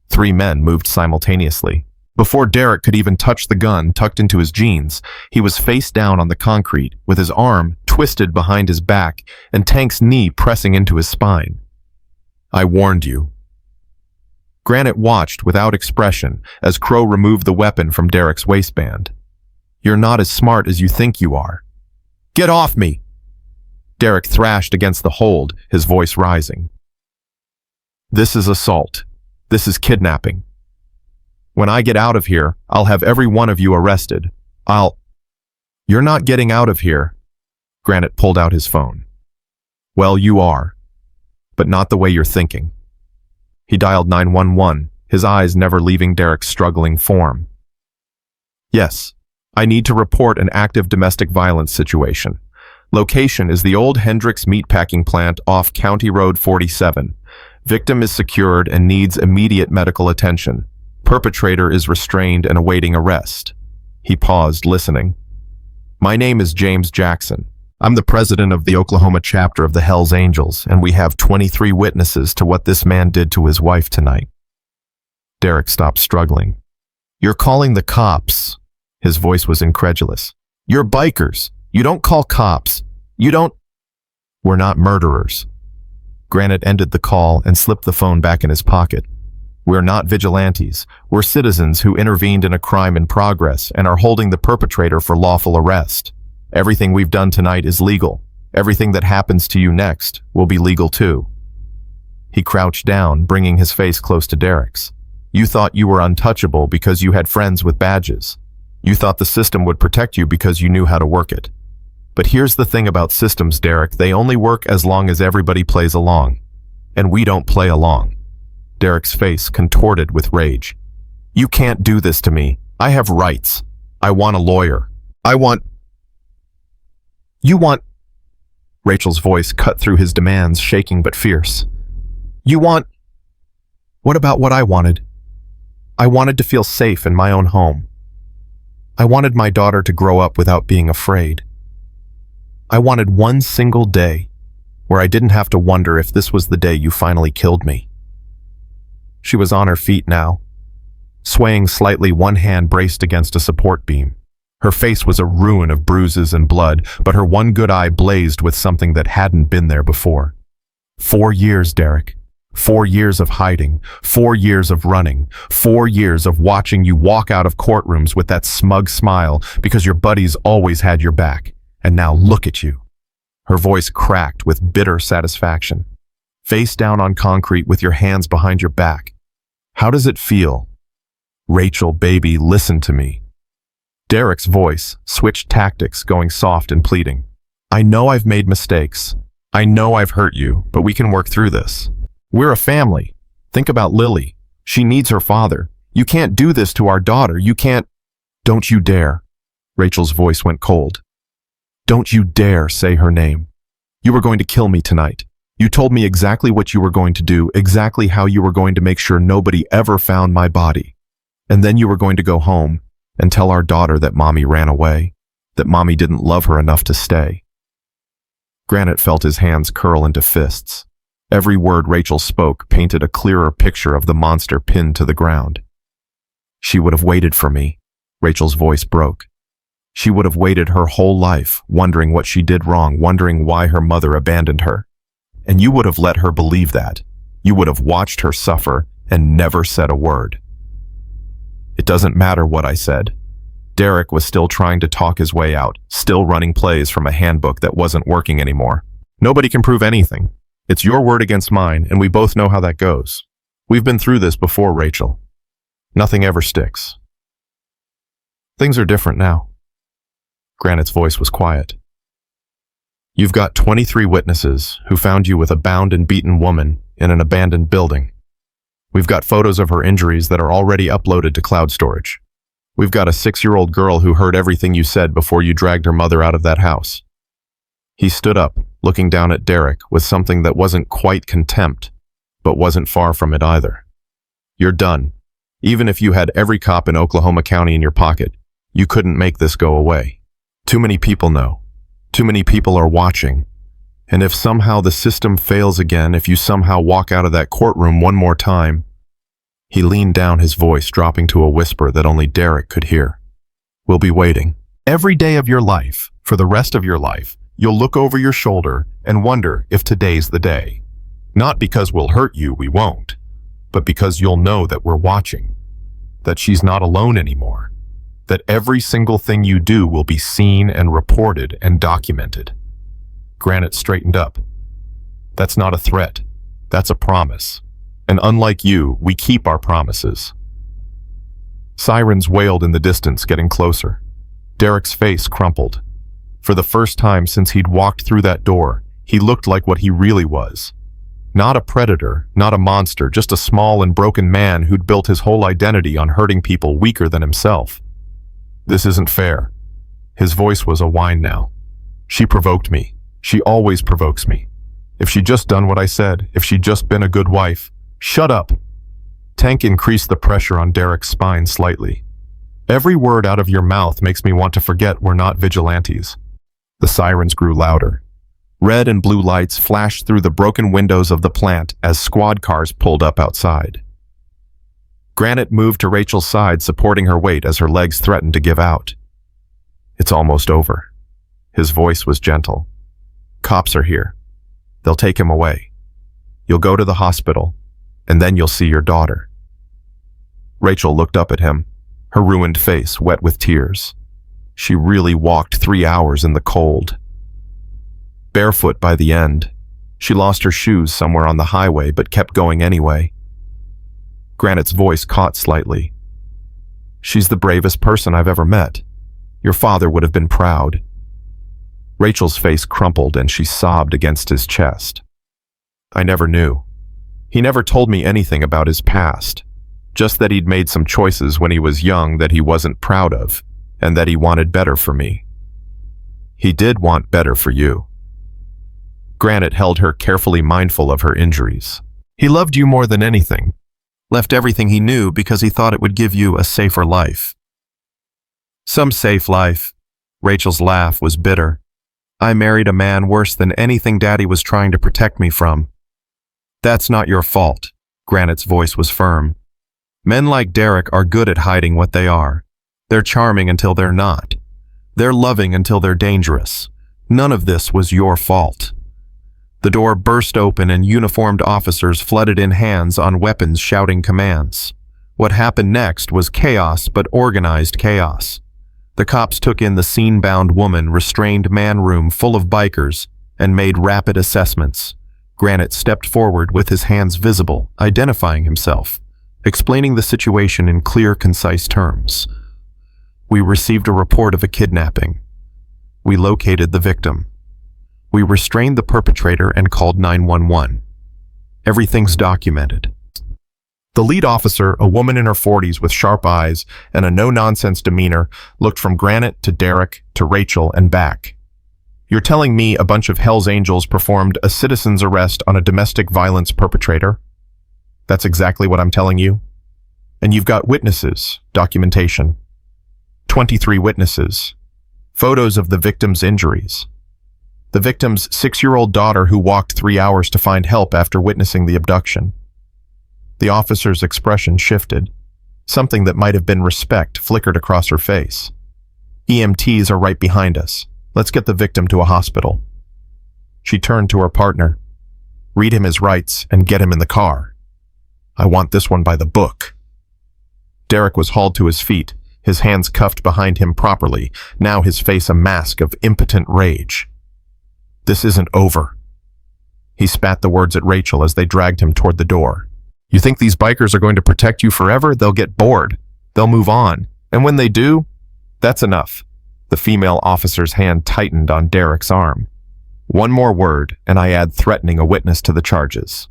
3 men moved simultaneously. Before Derek could even touch the gun tucked into his jeans, he was face down on the concrete, with his arm twisted behind his back and Tank's knee pressing into his spine. I warned you. Granite watched without expression as Crow removed the weapon from Derek's waistband. You're not as smart as you think you are. Get off me! Derek thrashed against the hold, his voice rising. This is assault. This is kidnapping. When I get out of here, I'll have every one of you arrested. You're not getting out of here. Granite pulled out his phone. Well, you are. But not the way you're thinking. He dialed 911, his eyes never leaving Derek's struggling form. Yes, I need to report an active domestic violence situation. Location is the old Hendricks meatpacking plant off County Road 47. Victim is secured and needs immediate medical attention. Perpetrator is restrained and awaiting arrest. He paused, listening. My name is James Jackson. I'm the president of the Oklahoma chapter of the Hells Angels, and we have 23 witnesses to what this man did to his wife tonight. Derek stopped struggling. You're calling the cops. His voice was incredulous. You're bikers. You don't call cops. You don't... We're not murderers. Granite ended the call and slipped the phone back in his pocket. We're not vigilantes. We're citizens who intervened in a crime in progress and are holding the perpetrator for lawful arrest. Everything we've done tonight is legal. Everything that happens to you next will be legal too. He crouched down, bringing his face close to Derek's. You thought you were untouchable because you had friends with badges. You thought the system would protect you because you knew how to work it. But here's the thing about systems, Derek. They only work as long as everybody plays along. And we don't play along. Derek's face contorted with rage. You can't do this to me. I have rights. I want a lawyer. You want... Rachel's voice cut through his demands, shaking but fierce. You want... What about what I wanted? I wanted to feel safe in my own home. I wanted my daughter to grow up without being afraid. I wanted one single day where I didn't have to wonder if this was the day you finally killed me. She was on her feet now, swaying slightly, one hand braced against a support beam. Her face was a ruin of bruises and blood, but her one good eye blazed with something that hadn't been there before. 4 years, Derek. 4 years of hiding, 4 years of running, 4 years of watching you walk out of courtrooms with that smug smile because your buddies always had your back. And now look at you. Her voice cracked with bitter satisfaction. Face down on concrete with your hands behind your back. How does it feel? Rachel, baby, listen to me. Derek's voice switched tactics, going soft and pleading. I know I've made mistakes. I know I've hurt you, but we can work through this. We're a family. Think about Lily. She needs her father. You can't do this to our daughter. You can't... Don't you dare. Rachel's voice went cold. Don't you dare say her name. You were going to kill me tonight. You told me exactly what you were going to do, exactly how you were going to make sure nobody ever found my body. And then you were going to go home and tell our daughter that Mommy ran away, that Mommy didn't love her enough to stay. Granite felt his hands curl into fists. Every word Rachel spoke painted a clearer picture of the monster pinned to the ground. She would have waited for me. Rachel's voice broke. She would have waited her whole life, wondering what she did wrong, wondering why her mother abandoned her. And you would have let her believe that. You would have watched her suffer and never said a word. It doesn't matter what I said. Derek was still trying to talk his way out, still running plays from a handbook that wasn't working anymore. Nobody can prove anything. It's your word against mine, and we both know how that goes. We've been through this before, Rachel. Nothing ever sticks. Things are different now. Granite's voice was quiet. You've got 23 witnesses who found you with a bound and beaten woman in an abandoned building. We've got photos of her injuries that are already uploaded to cloud storage. We've got a 6-year-old girl who heard everything you said before you dragged her mother out of that house. He stood up, looking down at Derek with something that wasn't quite contempt, but wasn't far from it either. You're done. Even if you had every cop in Oklahoma County in your pocket, you couldn't make this go away. Too many people know. Too many people are watching. And if somehow the system fails again, if you somehow walk out of that courtroom one more time, he leaned down, his voice dropping to a whisper that only Derek could hear. We'll be waiting. Every day of your life, for the rest of your life, you'll look over your shoulder and wonder if today's the day. Not because we'll hurt you, we won't, but because you'll know that we're watching, that she's not alone anymore, that every single thing you do will be seen and reported and documented. Granite straightened up. That's not a threat. That's a promise. And unlike you, we keep our promises. Sirens wailed in the distance, getting closer. Derek's face crumpled. For the first time since he'd walked through that door, he looked like what he really was. Not a predator, not a monster, just a small and broken man who'd built his whole identity on hurting people weaker than himself. This isn't fair. His voice was a whine now. She provoked me. She always provokes me. If she'd just done what I said, if she'd just been a good wife. Shut up! Tank increased the pressure on Derek's spine slightly. Every word out of your mouth makes me want to forget we're not vigilantes. The sirens grew louder. Red and blue lights flashed through the broken windows of the plant as squad cars pulled up outside. Granite moved to Rachel's side, supporting her weight as her legs threatened to give out. It's almost over. His voice was gentle. Cops are here. They'll take him away. You'll go to the hospital, and then you'll see your daughter. Rachel looked up at him, her ruined face wet with tears. She really walked 3 hours in the cold. Barefoot by the end, she lost her shoes somewhere on the highway but kept going anyway. Granite's voice caught slightly. She's the bravest person I've ever met. Your father would have been proud. Rachel's face crumpled and she sobbed against his chest. I never knew. He never told me anything about his past, just that he'd made some choices when he was young that he wasn't proud of, and that he wanted better for me. He did want better for you. Granite held her, carefully mindful of her injuries. He loved you more than anything, left everything he knew because he thought it would give you a safer life. Some safe life. Rachel's laugh was bitter. I married a man worse than anything Daddy was trying to protect me from. That's not your fault. Granite's voice was firm. Men like Derek are good at hiding what they are. They're charming until they're not. They're loving until they're dangerous. None of this was your fault. The door burst open and uniformed officers flooded in, hands on weapons, shouting commands. What happened next was chaos, but organized chaos. The cops took in the scene-bound woman, restrained man room full of bikers, and made rapid assessments. Granite stepped forward with his hands visible, identifying himself, explaining the situation in clear, concise terms. We received a report of a kidnapping. We located the victim. We restrained the perpetrator and called 911. Everything's documented. The lead officer, a woman in her 40s with sharp eyes and a no-nonsense demeanor, looked from Granite to Derek to Rachel and back. You're telling me a bunch of Hell's Angels performed a citizen's arrest on a domestic violence perpetrator? That's exactly what I'm telling you. And you've got witnesses, documentation. 23 witnesses. Photos of the victim's injuries. The victim's 6-year-old daughter who walked 3 hours to find help after witnessing the abduction. The officer's expression shifted. Something that might have been respect flickered across her face. EMTs are right behind us. Let's get the victim to a hospital. She turned to her partner. Read him his rights and get him in the car. I want this one by the book. Derek was hauled to his feet, his hands cuffed behind him properly, now his face a mask of impotent rage. This isn't over. He spat the words at Rachel as they dragged him toward the door. You think these bikers are going to protect you forever? They'll get bored. They'll move on. And when they do, that's enough. The female officer's hand tightened on Derek's arm. One more word, and I add threatening a witness to the charges.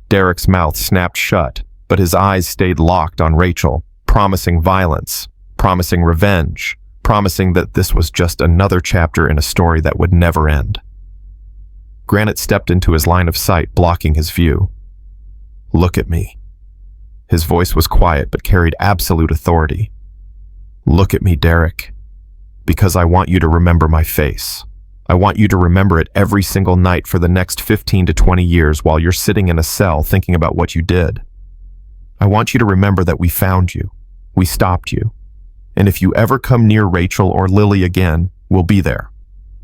Derek's mouth snapped shut, but his eyes stayed locked on Rachel, promising violence, promising revenge, promising that this was just another chapter in a story that would never end. Granite stepped into his line of sight, blocking his view. Look at me. His voice was quiet but carried absolute authority. Look at me, Derek. Because I want you to remember my face. I want you to remember it every single night for the next 15 to 20 years while you're sitting in a cell thinking about what you did. I want you to remember that we found you. We stopped you. And if you ever come near Rachel or Lily again, we'll be there.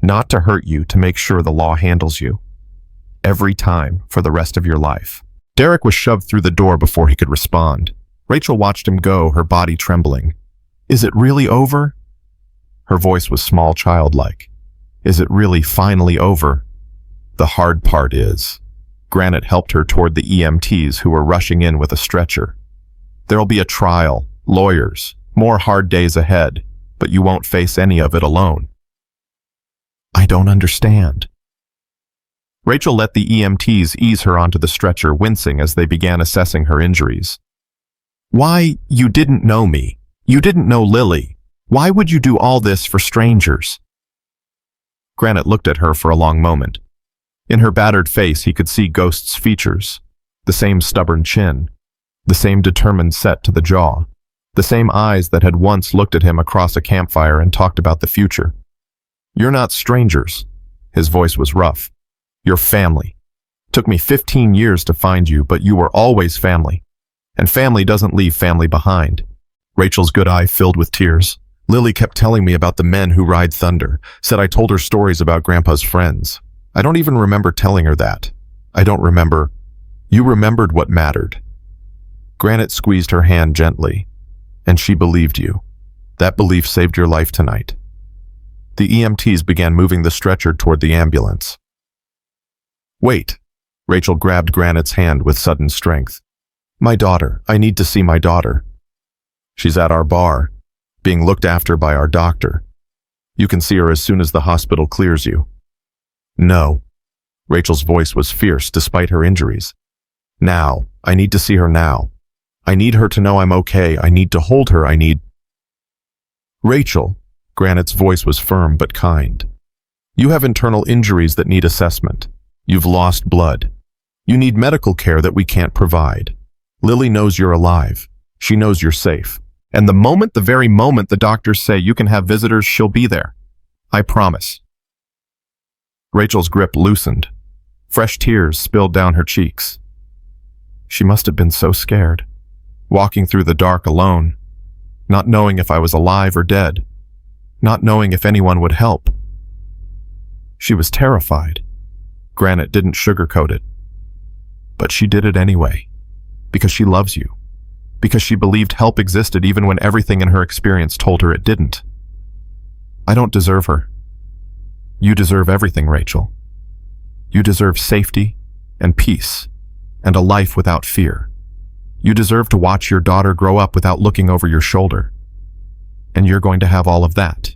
Not to hurt you, to make sure the law handles you. Every time, for the rest of your life. Derek was shoved through the door before he could respond. Rachel watched him go, her body trembling. Is it really over? Her voice was small, childlike. Is it really finally over? The hard part is. Granite helped her toward the EMTs who were rushing in with a stretcher. There'll be a trial, lawyers, more hard days ahead, but you won't face any of it alone. I don't understand. Rachel let the EMTs ease her onto the stretcher, wincing as they began assessing her injuries. Why, you didn't know me. You didn't know Lily. Why would you do all this for strangers? Granite looked at her for a long moment. In her battered face, he could see Ghost's features. The same stubborn chin. The same determined set to the jaw. The same eyes that had once looked at him across a campfire and talked about the future. You're not strangers. His voice was rough. You're family. Took me 15 years to find you, but you were always family. And family doesn't leave family behind. Rachel's good eye filled with tears. Lily kept telling me about the men who ride thunder, said I told her stories about Grandpa's friends. I don't even remember telling her that. I don't remember. You remembered what mattered. Granite squeezed her hand gently, and she believed you. That belief saved your life tonight. The EMTs began moving the stretcher toward the ambulance. Wait. Rachel grabbed Granite's hand with sudden strength. My daughter. I need to see my daughter. She's at our bar, being looked after by our doctor. You can see her as soon as the hospital clears you. No. Rachel's voice was fierce despite her injuries. Now. I need to see her now. I need her to know I'm okay. I need to hold her. I need... Rachel. Granite's voice was firm but kind. You have internal injuries that need assessment. You've lost blood. You need medical care that we can't provide. Lily knows you're alive. She knows you're safe. And the very moment the doctors say you can have visitors, she'll be there. I promise. Rachel's grip loosened. Fresh tears spilled down her cheeks. She must have been so scared. Walking through the dark alone. Not knowing if I was alive or dead. Not knowing if anyone would help. She was terrified. Granite didn't sugarcoat it. But she did it anyway. Because she loves you. Because she believed help existed even when everything in her experience told her it didn't. I don't deserve her. You deserve everything, Rachel. You deserve safety and peace and a life without fear. You deserve to watch your daughter grow up without looking over your shoulder. And you're going to have all of that.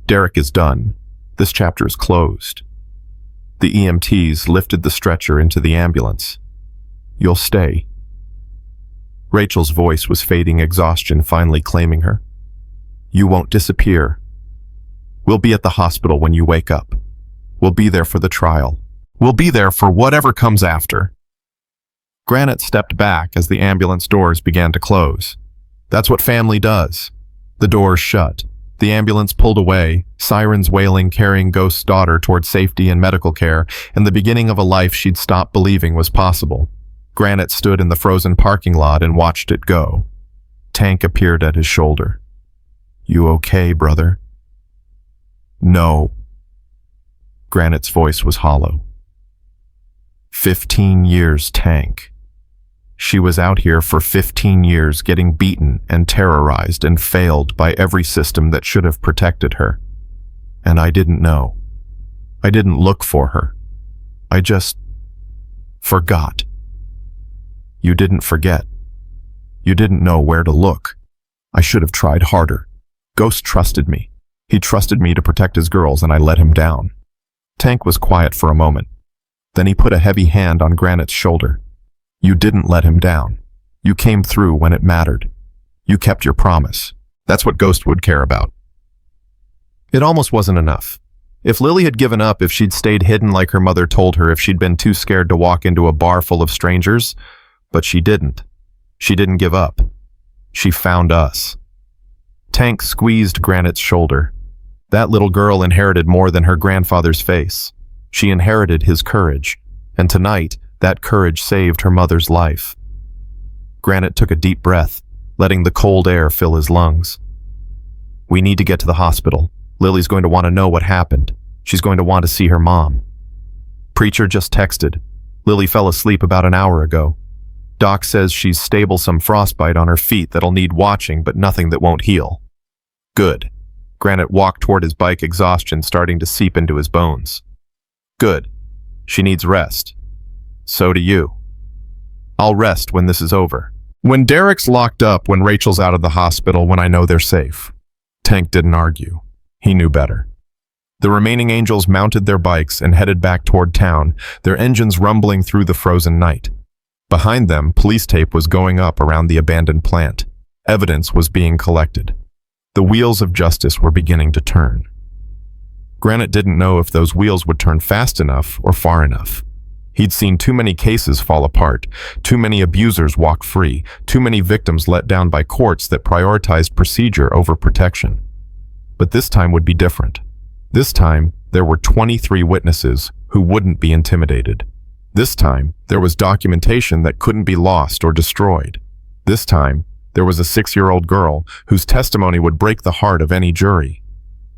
Derek is done. This chapter is closed. The EMTs lifted the stretcher into the ambulance. You'll stay. Rachel's voice was fading, exhaustion finally claiming her. You won't disappear. We'll be at the hospital when you wake up. We'll be there for the trial. We'll be there for whatever comes after. Granite stepped back as the ambulance doors began to close. That's what family does. The doors shut. The ambulance pulled away, sirens wailing, carrying Ghost's daughter toward safety and medical care, and the beginning of a life she'd stopped believing was possible. Granite stood in the frozen parking lot and watched it go. Tank appeared at his shoulder. You okay, brother? No. Granite's voice was hollow. 15 years, Tank. She was out here for 15 years getting beaten and terrorized and failed by every system that should have protected her. And I didn't know. I didn't look for her. I just forgot." "You didn't forget. You didn't know where to look. I should have tried harder. Ghost trusted me. He trusted me to protect his girls, and I let him down." Tank was quiet for a moment. Then he put a heavy hand on Granite's shoulder. "You didn't let him down. You came through when it mattered. You kept your promise. That's what Ghost would care about." It almost wasn't enough. If Lily had given up, if she'd stayed hidden like her mother told her, if she'd been too scared to walk into a bar full of strangers, but she didn't. She didn't give up. She found us. Tank squeezed Granite's shoulder. That little girl inherited more than her grandfather's face. She inherited his courage, and tonight, that courage saved her mother's life. Granite took a deep breath, letting the cold air fill his lungs. "We need to get to the hospital. Lily's going to want to know what happened. She's going to want to see her mom." Preacher just texted. "Lily fell asleep about an hour ago. Doc says she's stable, some frostbite on her feet that'll need watching, but nothing that won't heal." "Good." Granite walked toward his bike, exhaustion starting to seep into his bones. "Good. She needs rest. So do you. I'll rest when this is over. When Derek's locked up, when Rachel's out of the hospital, when I know they're safe." Tank didn't argue. He knew better. The remaining angels mounted their bikes and headed back toward town, their engines rumbling through the frozen night. Behind them, police tape was going up around the abandoned plant. Evidence was being collected. The wheels of justice were beginning to turn. Granite didn't know if those wheels would turn fast enough or far enough. He'd seen too many cases fall apart, too many abusers walk free, too many victims let down by courts that prioritized procedure over protection. But this time would be different. This time, there were 23 witnesses who wouldn't be intimidated. This time, there was documentation that couldn't be lost or destroyed. This time, there was a 6-year-old girl whose testimony would break the heart of any jury.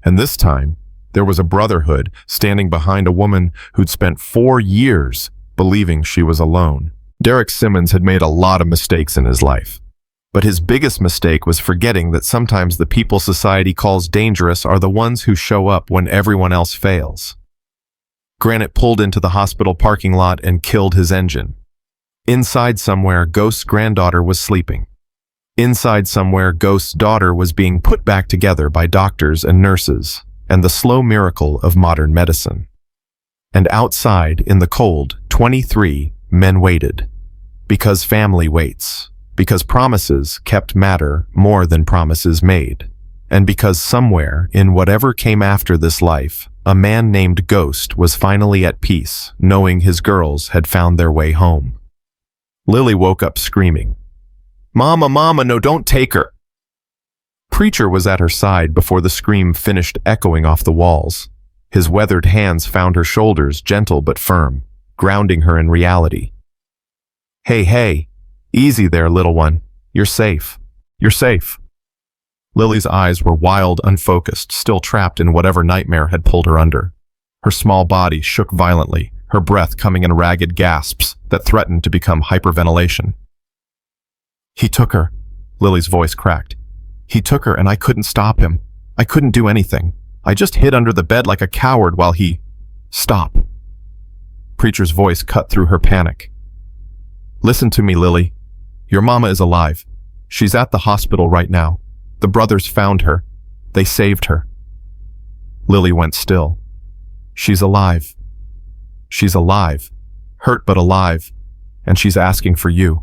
And this time, there was a brotherhood standing behind a woman who'd spent 4 years believing she was alone. Derek Simmons had made a lot of mistakes in his life. But his biggest mistake was forgetting that sometimes the people society calls dangerous are the ones who show up when everyone else fails. Granite pulled into the hospital parking lot and killed his engine. Inside somewhere, Ghost's granddaughter was sleeping. Inside somewhere, Ghost's daughter was being put back together by doctors and nurses, and the slow miracle of modern medicine. And outside, in the cold, 23 men waited. Because family waits. Because promises kept matter more than promises made. And because somewhere, in whatever came after this life, a man named Ghost was finally at peace, knowing his girls had found their way home. Lily woke up screaming, "Mama, Mama, no, don't take her!" Preacher was at her side before the scream finished echoing off the walls. His weathered hands found her shoulders, gentle but firm, grounding her in reality. "Hey, hey, easy there, little one. You're safe. You're safe." Lily's eyes were wild, unfocused, still trapped in whatever nightmare had pulled her under. Her small body shook violently, her breath coming in ragged gasps that threatened to become hyperventilation. "He took her," Lily's voice cracked. "He took her and I couldn't stop him. I couldn't do anything. I just hid under the bed like a coward while he—" "Stop." Preacher's voice cut through her panic. "Listen to me, Lily. Your mama is alive. She's at the hospital right now. The brothers found her. They saved her." Lily went still. "She's alive. She's alive. Hurt but alive. And she's asking for you."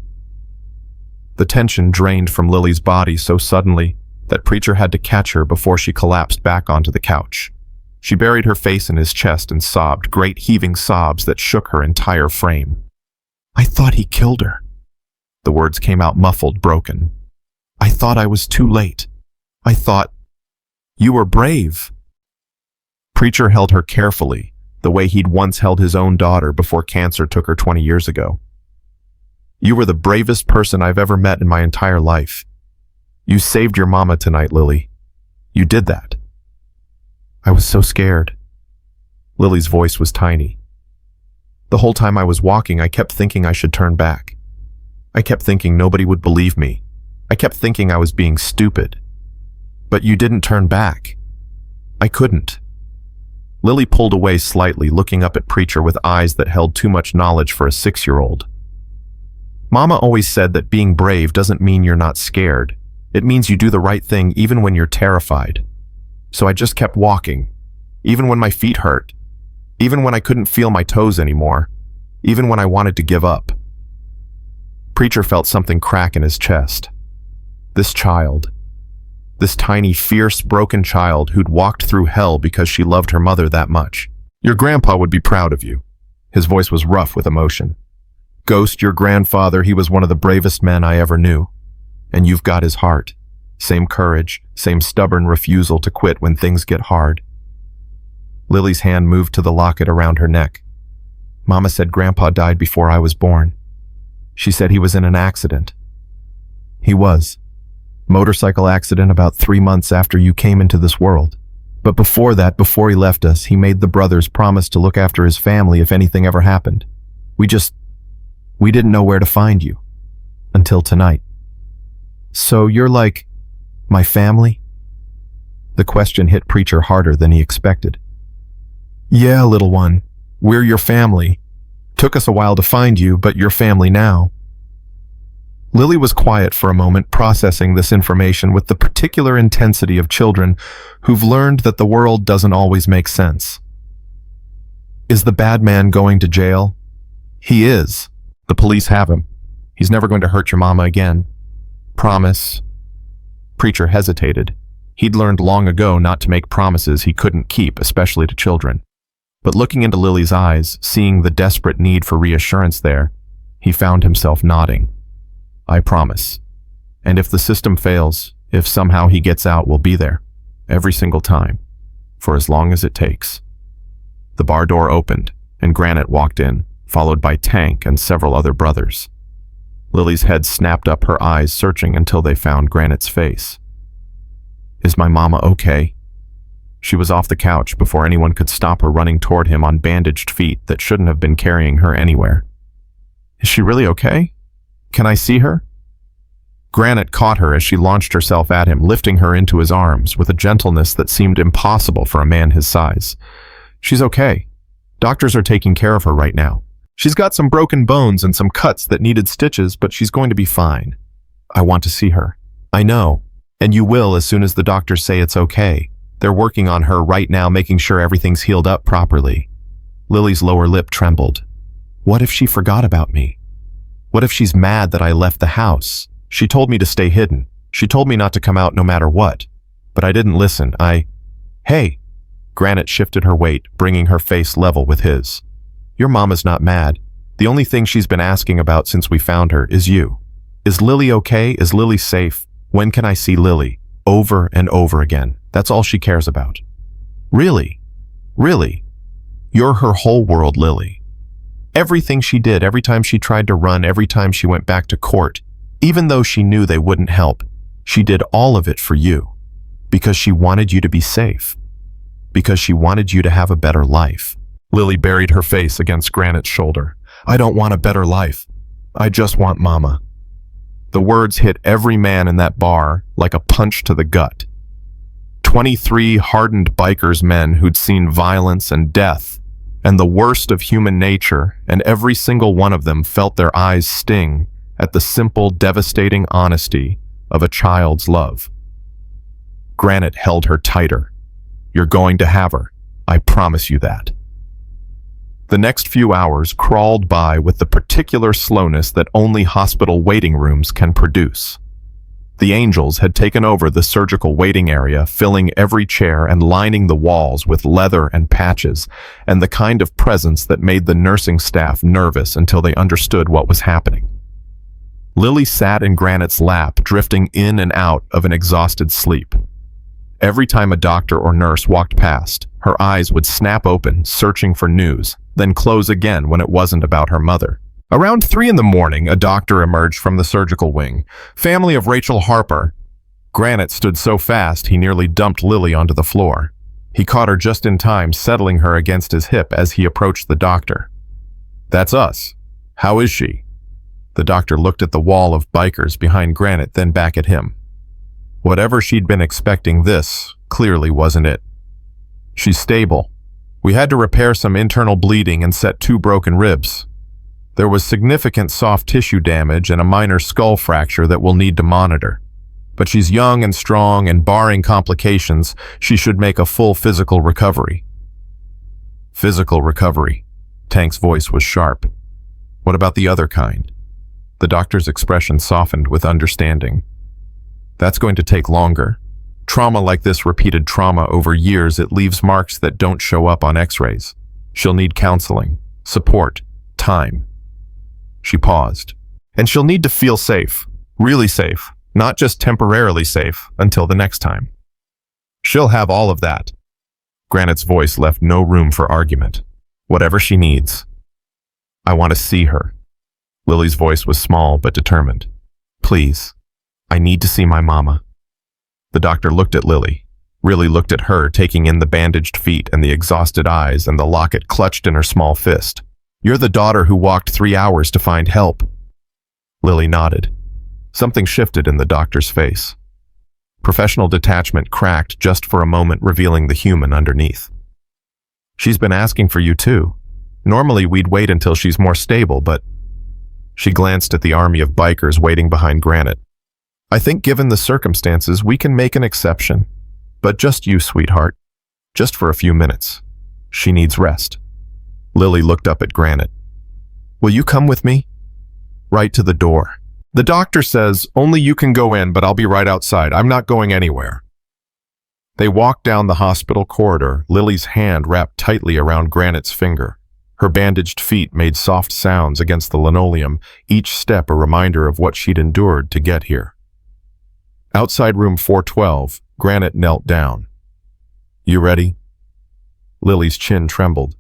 The tension drained from Lily's body so suddenly that Preacher had to catch her before she collapsed back onto the couch. She buried her face in his chest and sobbed, great heaving sobs that shook her entire frame. "I thought he killed her." The words came out muffled, broken. "I thought I was too late. I thought you were brave." Preacher held her carefully, the way he'd once held his own daughter before cancer took her 20 years ago. "You were the bravest person I've ever met in my entire life. You saved your mama tonight, Lily. You did that." "I was so scared." Lily's voice was tiny. "The whole time I was walking, I kept thinking I should turn back. I kept thinking nobody would believe me. I kept thinking I was being stupid. But you didn't turn back. I couldn't. Lily pulled away slightly, looking up at Preacher with eyes that held too much knowledge for a 6-year-old. Mama always said that being brave doesn't mean you're not scared. It means you do the right thing even when you're terrified. So I just kept walking, even when my feet hurt, even when I couldn't feel my toes anymore, even when I wanted to give up. Preacher felt something crack in his chest. This child, this tiny, fierce, broken child who'd walked through hell because she loved her mother that much. Your grandpa would be proud of you. His voice was rough with emotion. Ghost, your grandfather, he was one of the bravest men I ever knew. And you've got his heart. Same courage, same stubborn refusal to quit when things get hard. Lily's hand moved to the locket around her neck. Mama said Grandpa died before I was born. She said he was in an accident. He was. Motorcycle accident about 3 months after you came into this world. But before that, before he left us, he made the brothers promise to look after his family if anything ever happened. We didn't know where to find you. Until tonight. So you're like, my family? The question hit Preacher harder than he expected. Yeah, little one. We're your family. Took us a while to find you, but you're family now. Lily was quiet for a moment, processing this information with the particular intensity of children who've learned that the world doesn't always make sense. Is the bad man going to jail? He is. The police have him. He's never going to hurt your mama again. Promise. Preacher hesitated. He'd learned long ago not to make promises he couldn't keep, especially to children. But looking into Lily's eyes, seeing the desperate need for reassurance there, he found himself nodding. I promise. And if the system fails, if somehow he gets out, we'll be there. Every single time. For as long as it takes. The bar door opened, and Granite walked in, followed by Tank and several other brothers. Lily's head snapped up, her eyes searching until they found Granite's face. Is my mama okay? She was off the couch before anyone could stop her, running toward him on bandaged feet that shouldn't have been carrying her anywhere. Is she really okay? Can I see her? Granite caught her as she launched herself at him, lifting her into his arms with a gentleness that seemed impossible for a man his size. She's okay. Doctors are taking care of her right now. She's got some broken bones and some cuts that needed stitches, but she's going to be fine. I want to see her. I know. And you will as soon as the doctors say it's okay. They're working on her right now, making sure everything's healed up properly. Lily's lower lip trembled. What if she forgot about me? What if she's mad that I left the house? She told me to stay hidden. She told me not to come out no matter what. But I didn't listen. Hey! Granite shifted her weight, bringing her face level with his. Your mama's not mad. The only thing she's been asking about since we found her is you. Is Lily okay? Is Lily safe? When can I see Lily? Over and over again. That's all she cares about. Really? Really? You're her whole world, Lily. Everything she did, every time she tried to run, every time she went back to court, even though she knew they wouldn't help, she did all of it for you. Because she wanted you to be safe. Because she wanted you to have a better life. Lily buried her face against Granite's shoulder. I don't want a better life. I just want Mama. The words hit every man in that bar like a punch to the gut. 23 hardened bikers men who'd seen violence and death and the worst of human nature, and every single one of them felt their eyes sting at the simple, devastating honesty of a child's love. Granite held her tighter. You're going to have her. I promise you that. The next few hours crawled by with the particular slowness that only hospital waiting rooms can produce. The angels had taken over the surgical waiting area, filling every chair and lining the walls with leather and patches, and the kind of presence that made the nursing staff nervous until they understood what was happening. Lily sat in Granite's lap, drifting in and out of an exhausted sleep. Every time a doctor or nurse walked past, her eyes would snap open, searching for news, then close again when it wasn't about her mother. Around 3 a.m, a doctor emerged from the surgical wing. Family of Rachel Harper. Granite stood so fast he nearly dumped Lily onto the floor. He caught her just in time, settling her against his hip as he approached the doctor. That's us. How is she? The doctor looked at the wall of bikers behind Granite, then back at him. Whatever she'd been expecting, this clearly wasn't it. She's stable. We had to repair some internal bleeding and set 2 broken ribs. There was significant soft tissue damage and a minor skull fracture that we'll need to monitor. But she's young and strong, and barring complications, she should make a full physical recovery. Physical recovery. Tank's voice was sharp. What about the other kind? The doctor's expression softened with understanding. That's going to take longer. Trauma like this, repeated trauma over years, it leaves marks that don't show up on x-rays. She'll need counseling, support, time. She paused. And she'll need to feel safe, really safe, not just temporarily safe, until the next time. She'll have all of that. Granite's voice left no room for argument. Whatever she needs. I want to see her. Lily's voice was small but determined. Please, I need to see my mama. The doctor looked at Lily, really looked at her, taking in the bandaged feet and the exhausted eyes and the locket clutched in her small fist. You're the daughter who walked 3 hours to find help. Lily nodded. Something shifted in the doctor's face. Professional detachment cracked just for a moment, revealing the human underneath. She's been asking for you too. Normally we'd wait until she's more stable, but... She glanced at the army of bikers waiting behind Granite. I think given the circumstances, we can make an exception. But just you, sweetheart. Just for a few minutes. She needs rest. Lily looked up at Granite. Will you come with me? Right to the door. The doctor says only you can go in, but I'll be right outside. I'm not going anywhere. They walked down the hospital corridor, Lily's hand wrapped tightly around Granite's finger. Her bandaged feet made soft sounds against the linoleum, each step a reminder of what she'd endured to get here. Outside room 412, Granite knelt down. You ready? Lily's chin trembled.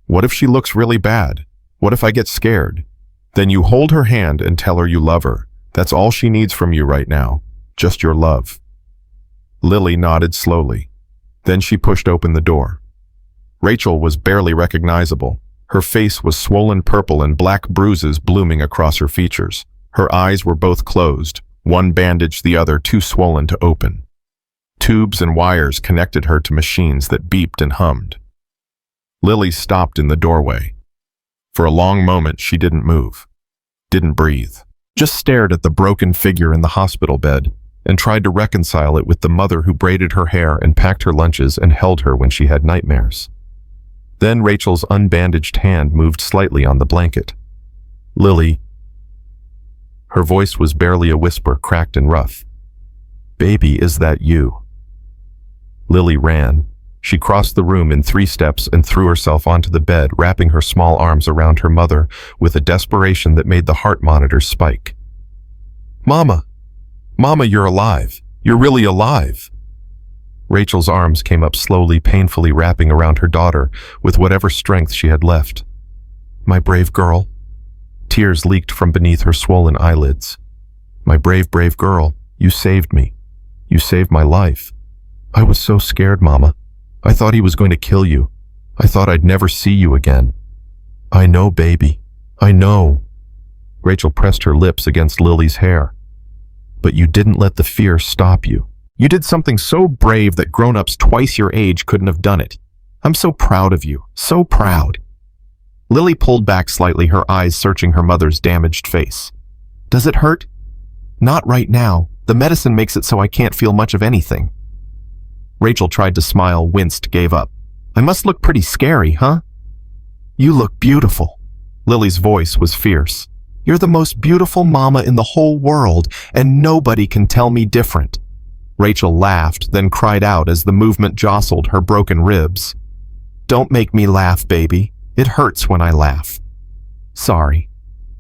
What if she looks really bad? What if I get scared? Then you hold her hand and tell her you love her. That's all she needs from you right now. Just your love. Lily nodded slowly. Then she pushed open the door. Rachel was barely recognizable. Her face was swollen purple and black bruises blooming across her features. Her eyes were both closed, one bandaged, the other too swollen to open. Tubes and wires connected her to machines that beeped and hummed. Lily stopped in the doorway. For a long moment, she didn't move, didn't breathe, just stared at the broken figure in the hospital bed and tried to reconcile it with the mother who braided her hair and packed her lunches and held her when she had nightmares. Then Rachel's unbandaged hand moved slightly on the blanket. Lily. Her voice was barely a whisper, cracked and rough. Baby, is that you? Lily ran. She crossed the room in 3 steps and threw herself onto the bed, wrapping her small arms around her mother with a desperation that made the heart monitors spike. Mama! Mama, you're alive. You're really alive. Rachel's arms came up slowly, painfully wrapping around her daughter with whatever strength she had left. My brave girl. Tears leaked from beneath her swollen eyelids. My brave, brave girl, you saved me. You saved my life. I was so scared, Mama. I thought he was going to kill you. I thought I'd never see you again. I know, baby. I know. Rachel pressed her lips against Lily's hair. But you didn't let the fear stop you. You did something so brave that grown-ups twice your age couldn't have done it. I'm so proud of you. So proud. Lily pulled back slightly, her eyes searching her mother's damaged face. Does it hurt? Not right now. The medicine makes it so I can't feel much of anything. Rachel tried to smile, winced, gave up. I must look pretty scary, huh? You look beautiful. Lily's voice was fierce. You're the most beautiful mama in the whole world, and nobody can tell me different. Rachel laughed, then cried out as the movement jostled her broken ribs. Don't make me laugh, baby. It hurts when I laugh. Sorry.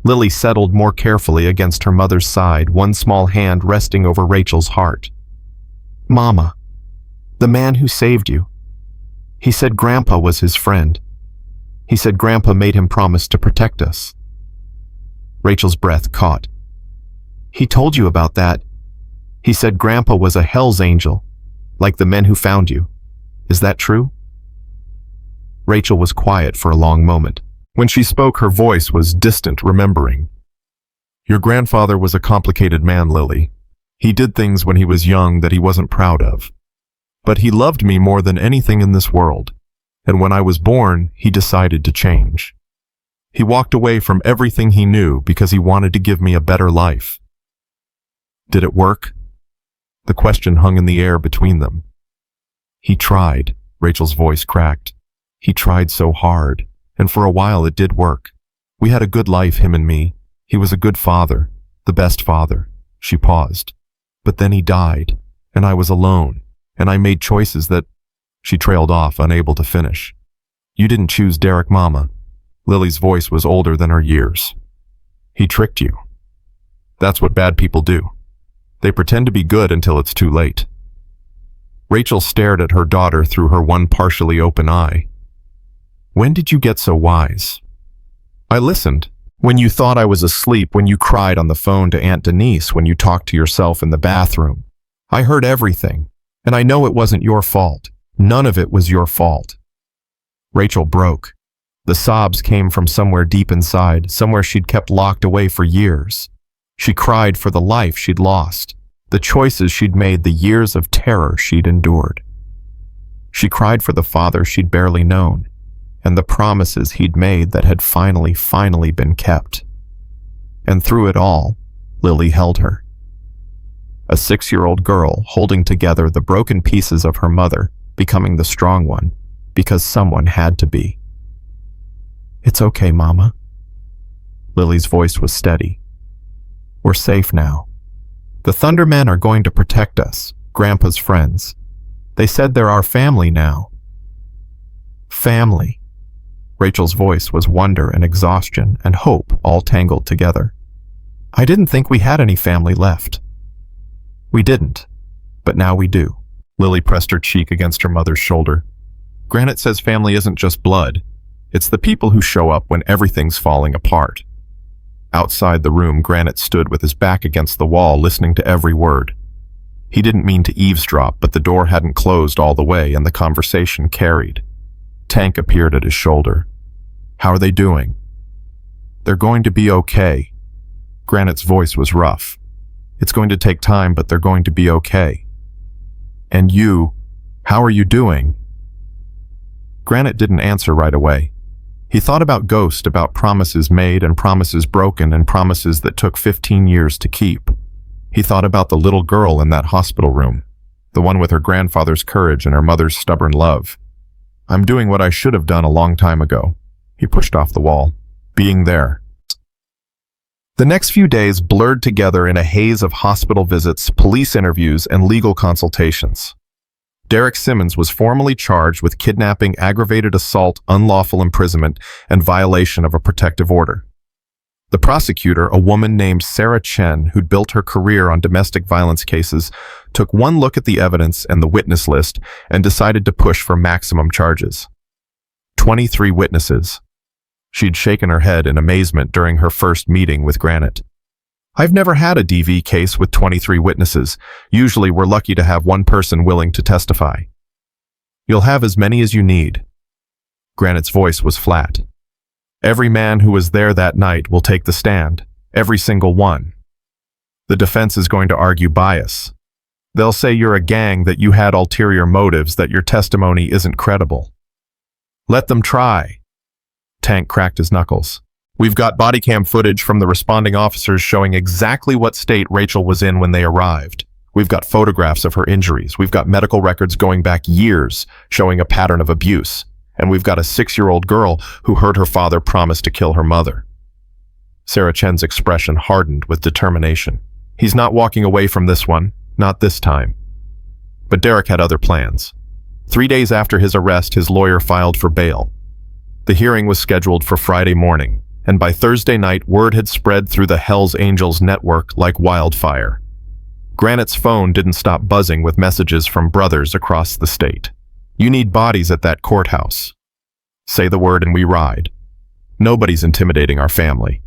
Lily settled more carefully against her mother's side, one small hand resting over Rachel's heart. Mama, the man who saved you. He said Grandpa was his friend. He said Grandpa made him promise to protect us. Rachel's breath caught. He told you about that. He said Grandpa was a Hell's Angel, like the men who found you. Is that true? Rachel was quiet for a long moment. When she spoke, her voice was distant, remembering. Your grandfather was a complicated man, Lily. He did things when he was young that he wasn't proud of. But he loved me more than anything in this world. And when I was born, he decided to change. He walked away from everything he knew because he wanted to give me a better life. Did it work? The question hung in the air between them. He tried, Rachel's voice cracked. He tried so hard, and for a while it did work. We had a good life, him and me. He was a good father, the best father. She paused. But then he died, and I was alone, and I made choices that... She trailed off, unable to finish. You didn't choose Derek, Mama. Lily's voice was older than her years. He tricked you. That's what bad people do. They pretend to be good until it's too late. Rachel stared at her daughter through her one partially open eye. When did you get so wise? I listened. When you thought I was asleep, when you cried on the phone to Aunt Denise, when you talked to yourself in the bathroom. I heard everything, and I know it wasn't your fault. None of it was your fault. Rachel broke. The sobs came from somewhere deep inside, somewhere she'd kept locked away for years. She cried for the life she'd lost, the choices she'd made, the years of terror she'd endured. She cried for the father she'd barely known, and the promises he'd made that had finally been kept. And through it all, Lily held her. A 6-year-old girl holding together the broken pieces of her mother, becoming the strong one, because someone had to be. It's okay, Mama. Lily's voice was steady. We're safe now. The Thundermen are going to protect us, Grandpa's friends. They said they're our family now. Family. Rachel's voice was wonder and exhaustion and hope all tangled together. I didn't think we had any family left. We didn't, but now we do. Lily pressed her cheek against her mother's shoulder. Granite says family isn't just blood. It's the people who show up when everything's falling apart. Outside the room, Granite stood with his back against the wall, listening to every word. He didn't mean to eavesdrop, but the door hadn't closed all the way, and the conversation carried. Tank appeared at his shoulder. How are they doing? They're going to be okay. Granite's voice was rough. It's going to take time, but they're going to be okay. And you, how are you doing? Granite didn't answer right away. He thought about Ghost, about promises made and promises broken and promises that took 15 years to keep. He thought about the little girl in that hospital room, the one with her grandfather's courage and her mother's stubborn love. I'm doing what I should have done a long time ago. He pushed off the wall, being there. The next few days blurred together in a haze of hospital visits, police interviews, and legal consultations. Derek Simmons was formally charged with kidnapping, aggravated assault, unlawful imprisonment, and violation of a protective order. The prosecutor, a woman named Sarah Chen, who'd built her career on domestic violence cases, took one look at the evidence and the witness list and decided to push for maximum charges. 23 witnesses. She'd shaken her head in amazement during her first meeting with Granite. I've never had a DV case with 23 witnesses. Usually we're lucky to have one person willing to testify. You'll have as many as you need. Granite's voice was flat. Every man who was there that night will take the stand. Every single one. The defense is going to argue bias. They'll say you're a gang, that you had ulterior motives, that your testimony isn't credible. Let them try. Tank cracked his knuckles. We've got body cam footage from the responding officers showing exactly what state Rachel was in when they arrived. We've got photographs of her injuries. We've got medical records going back years showing a pattern of abuse. And we've got a 6-year-old girl who heard her father promise to kill her mother. Sarah Chen's expression hardened with determination. He's not walking away from this one, not this time. But Derek had other plans. 3 days after his arrest, his lawyer filed for bail. The hearing was scheduled for Friday morning, and by Thursday night, word had spread through the Hells Angels network like wildfire. Granite's phone didn't stop buzzing with messages from brothers across the state. You need bodies at that courthouse. Say the word and we ride. Nobody's intimidating our family.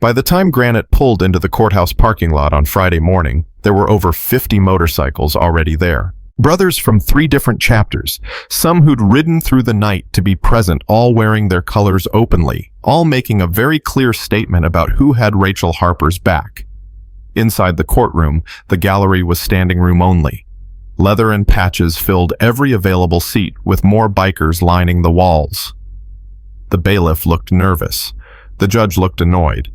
By the time Granite pulled into the courthouse parking lot on Friday morning, there were over 50 motorcycles already there. Brothers from 3 different chapters, some who'd ridden through the night to be present, all wearing their colors openly, all making a very clear statement about who had Rachel Harper's back. Inside the courtroom, the gallery was standing room only. Leather and patches filled every available seat, with more bikers lining the walls. The bailiff looked nervous. The judge looked annoyed.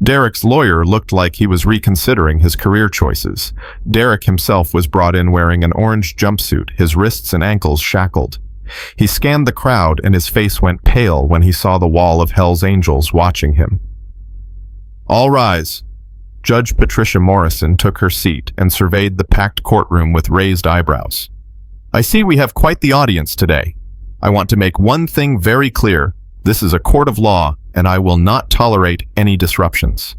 Derek's lawyer looked like he was reconsidering his career choices. Derek himself was brought in wearing an orange jumpsuit, his wrists and ankles shackled. He scanned the crowd and his face went pale when he saw the wall of Hell's Angels watching him. "All rise." Judge Patricia Morrison took her seat and surveyed the packed courtroom with raised eyebrows. "I see we have quite the audience today. I want to make one thing very clear. This is a court of law, and I will not tolerate any disruptions.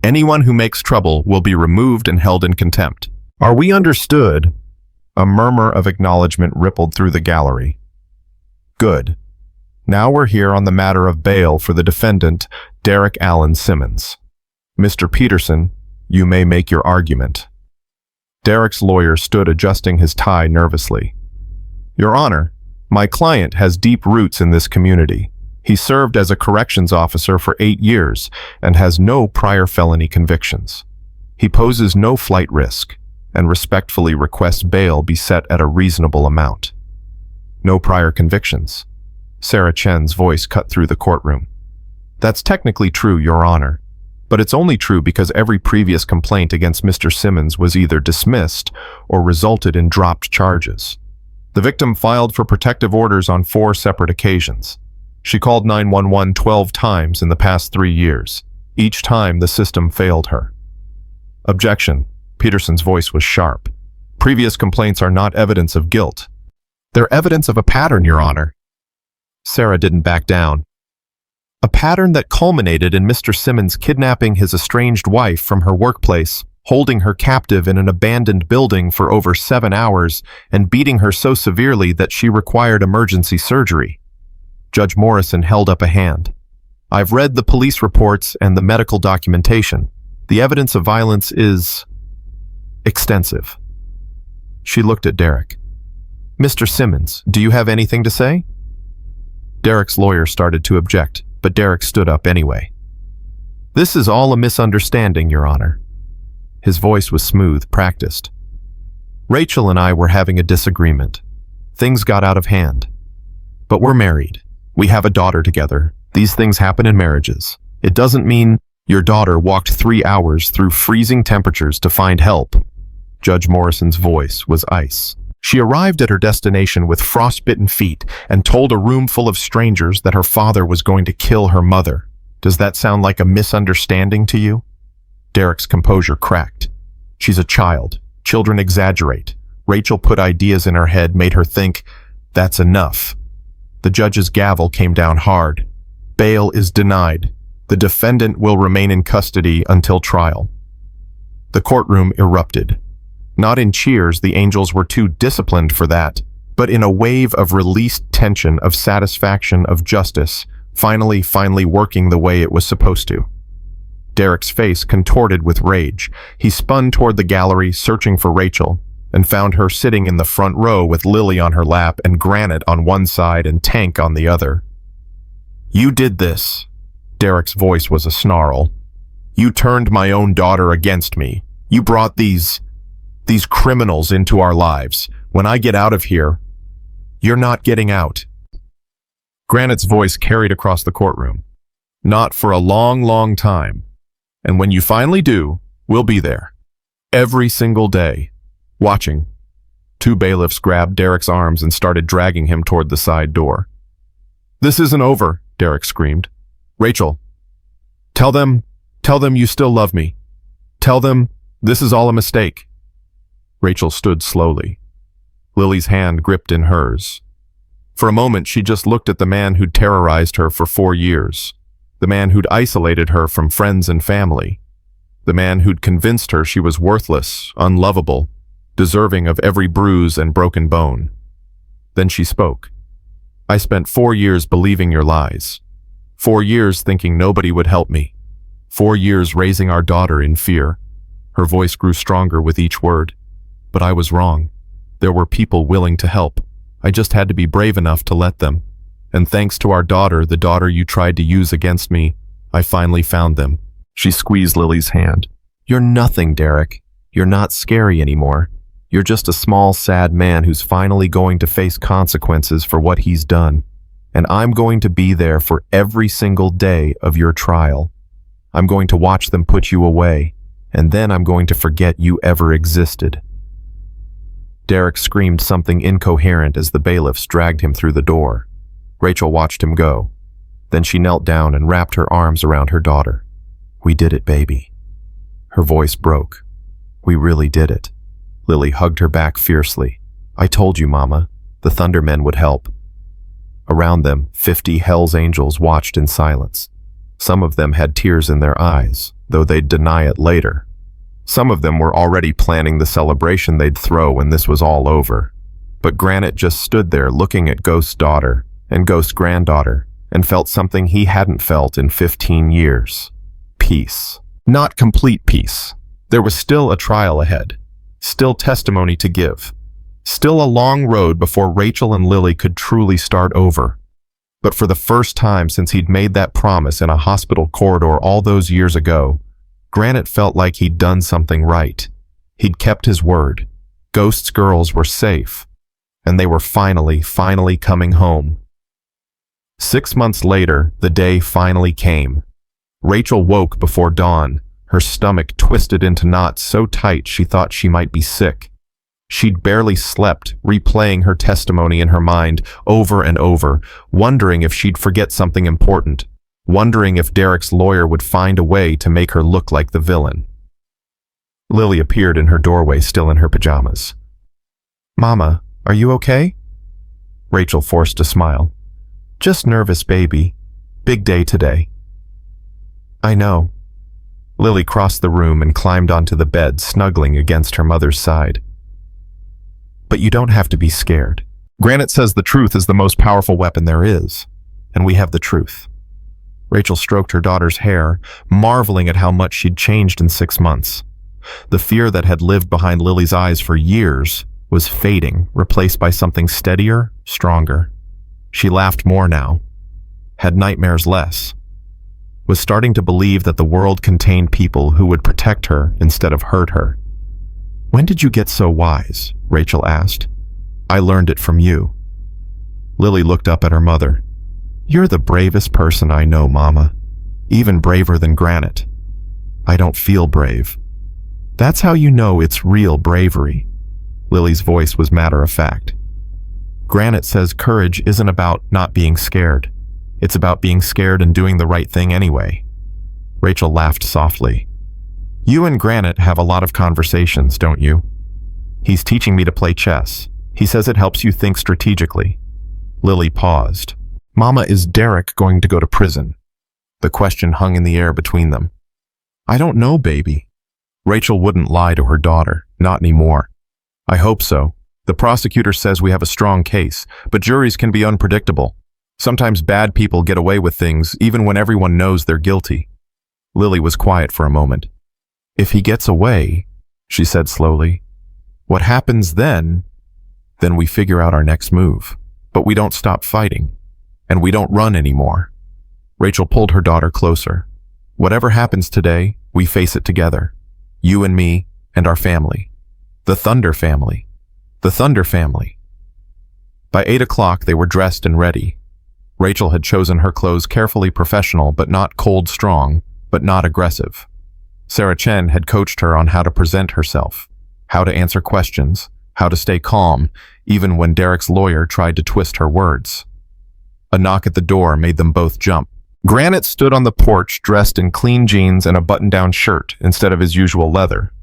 Anyone who makes trouble will be removed and held in contempt. Are we understood?" A murmur of acknowledgement rippled through the gallery. "Good. Now we're here on the matter of bail for the defendant, Derek Allen Simmons. Mr. Peterson, you may make your argument." Derek's lawyer stood adjusting his tie nervously. "Your Honor, my client has deep roots in this community. He served as a corrections officer for 8 years and has no prior felony convictions. He poses no flight risk and respectfully requests bail be set at a reasonable amount." "No prior convictions." Sarah Chen's voice cut through the courtroom. "That's technically true, Your Honor, but it's only true because every previous complaint against Mr. Simmons was either dismissed or resulted in dropped charges. The victim filed for protective orders on 4 separate occasions. She called 911 12 times in the past 3 years. Each time the system failed her." "Objection." Peterson's voice was sharp. "Previous complaints are not evidence of guilt. They're evidence of a pattern, Your Honor." Sarah didn't back down. "A pattern that culminated in Mr. Simmons kidnapping his estranged wife from her workplace, holding her captive in an abandoned building for over 7 hours, and beating her so severely that she required emergency surgery." Judge Morrison held up a hand. "I've read the police reports and the medical documentation. The evidence of violence is extensive." She looked at Derek. "Mr. Simmons, do you have anything to say?" Derek's lawyer started to object, but Derek stood up anyway. "This is all a misunderstanding, Your Honor." His voice was smooth, practiced. "Rachel and I were having a disagreement. Things got out of hand. But we're married. We have a daughter together. These things happen in marriages. It doesn't mean your daughter walked 3 hours through freezing temperatures to find help." Judge Morrison's voice was ice. "She arrived at her destination with frostbitten feet and told a room full of strangers that her father was going to kill her mother. Does that sound like a misunderstanding to you?" Derek's composure cracked. "She's a child. Children exaggerate. Rachel put ideas in her head, made her think, that's enough." The judge's gavel came down hard. "Bail is denied. The defendant will remain in custody until trial." The courtroom erupted. Not in cheers, the Angels were too disciplined for that, but in a wave of released tension, of satisfaction, of justice, finally working the way it was supposed to. Derek's face contorted with rage. He spun toward the gallery, searching for Rachel, and found her sitting in the front row with Lily on her lap and Granite on one side and Tank on the other. "You did this." Derek's voice was a snarl. "You turned my own daughter against me. You brought these criminals into our lives. When I get out of here, you're not getting out." Granite's voice carried across the courtroom. "Not for a long, long time. And when you finally do, we'll be there. Every single day. Watching." 2 bailiffs grabbed Derek's arms and started dragging him toward the side door. "This isn't over," Derek screamed. "Rachel, tell them you still love me. Tell them this is all a mistake." Rachel stood slowly. Lily's hand gripped in hers. For a moment, she just looked at the man who'd terrorized her for 4 years, the man who'd isolated her from friends and family, the man who'd convinced her she was worthless, unlovable, deserving of every bruise and broken bone. Then she spoke. "I spent 4 years believing your lies. 4 years thinking nobody would help me. 4 years raising our daughter in fear." Her voice grew stronger with each word. "But I was wrong. There were people willing to help. I just had to be brave enough to let them. And thanks to our daughter, the daughter you tried to use against me, I finally found them." She squeezed Lily's hand. "You're nothing, Derek. You're not scary anymore. You're just a small, sad man who's finally going to face consequences for what he's done. And I'm going to be there for every single day of your trial. I'm going to watch them put you away, and then I'm going to forget you ever existed." Derek screamed something incoherent as the bailiffs dragged him through the door. Rachel watched him go. Then she knelt down and wrapped her arms around her daughter. "We did it, baby." Her voice broke. "We really did it." Lily hugged her back fiercely. "I told you, Mama. The Thundermen would help." Around them, 50 Hell's Angels watched in silence. Some of them had tears in their eyes, though they'd deny it later. Some of them were already planning the celebration they'd throw when this was all over. But Granite just stood there looking at Ghost's daughter and Ghost's granddaughter and felt something he hadn't felt in 15 years. Peace. Not complete peace. There was still a trial ahead. Still testimony to give. Still a long road before Rachel and Lily could truly start over. But for the first time since he'd made that promise in a hospital corridor all those years ago, Granite felt like he'd done something right. He'd kept his word. Ghost's girls were safe. And they were finally coming home. 6 months later, the day finally came. Rachel woke before dawn, her stomach twisted into knots so tight she thought she might be sick. She'd barely slept, replaying her testimony in her mind over and over, wondering if she'd forget something important, wondering if Derek's lawyer would find a way to make her look like the villain. Lily appeared in her doorway, still in her pajamas. "Mama, are you okay?" Rachel forced a smile. "Just nervous, baby. Big day today." "I know." Lily crossed the room and climbed onto the bed, snuggling against her mother's side. "But you don't have to be scared. Granite says the truth is the most powerful weapon there is, and we have the truth." Rachel stroked her daughter's hair, marveling at how much she'd changed in 6 months. The fear that had lived behind Lily's eyes for years was fading, replaced by something steadier, stronger. She laughed more now, had nightmares less, was starting to believe that the world contained people who would protect her instead of hurt her. "When did you get so wise?" Rachel asked. "I learned it from you." Lily looked up at her mother. "You're the bravest person I know, Mama. Even braver than Granite." "I don't feel brave." "That's how you know it's real bravery." Lily's voice was matter-of-fact. "Granite says courage isn't about not being scared. It's about being scared and doing the right thing anyway." Rachel laughed softly. "You and Granite have a lot of conversations, don't you? He's teaching me to play chess. He says it helps you think strategically." Lily paused. "Mama, is Derek going to go to prison?" The question hung in the air between them. "I don't know, baby." Rachel wouldn't lie to her daughter, not anymore. "I hope so. The prosecutor says we have a strong case, but juries can be unpredictable. Sometimes bad people get away with things even when everyone knows they're guilty." Lily was quiet for a moment. "If he gets away," she said slowly, "what happens then? Then we figure out our next move. But we don't stop fighting. And we don't run anymore." Rachel pulled her daughter closer. "Whatever happens today, we face it together. You and me and our family. The Thunder family. The Thunder family." By 8 o'clock, they were dressed and ready. Rachel had chosen her clothes carefully professional, but not cold strong, but not aggressive. Sarah Chen had coached her on how to present herself, how to answer questions, how to stay calm, even when Derek's lawyer tried to twist her words. A knock at the door made them both jump. Granite stood on the porch dressed in clean jeans and a button-down shirt instead of his usual leather.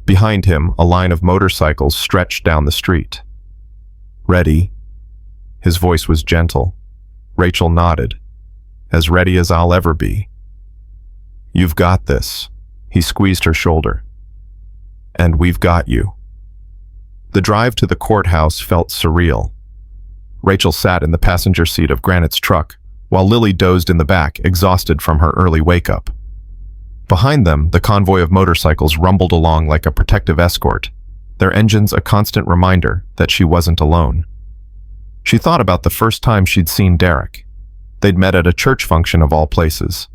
Behind him, a line of motorcycles stretched down the street. "Ready?" His voice was gentle. Rachel nodded. "As ready as I'll ever be." "You've got this." He squeezed her shoulder. "And we've got you." The drive to the courthouse felt surreal. Rachel sat in the passenger seat of Granite's truck, while Lily dozed in the back, exhausted from her early wake-up. Behind them, the convoy of motorcycles rumbled along like a protective escort, their engines a constant reminder that she wasn't alone. She thought about the first time she'd seen Derek. They'd met at a church function of all places.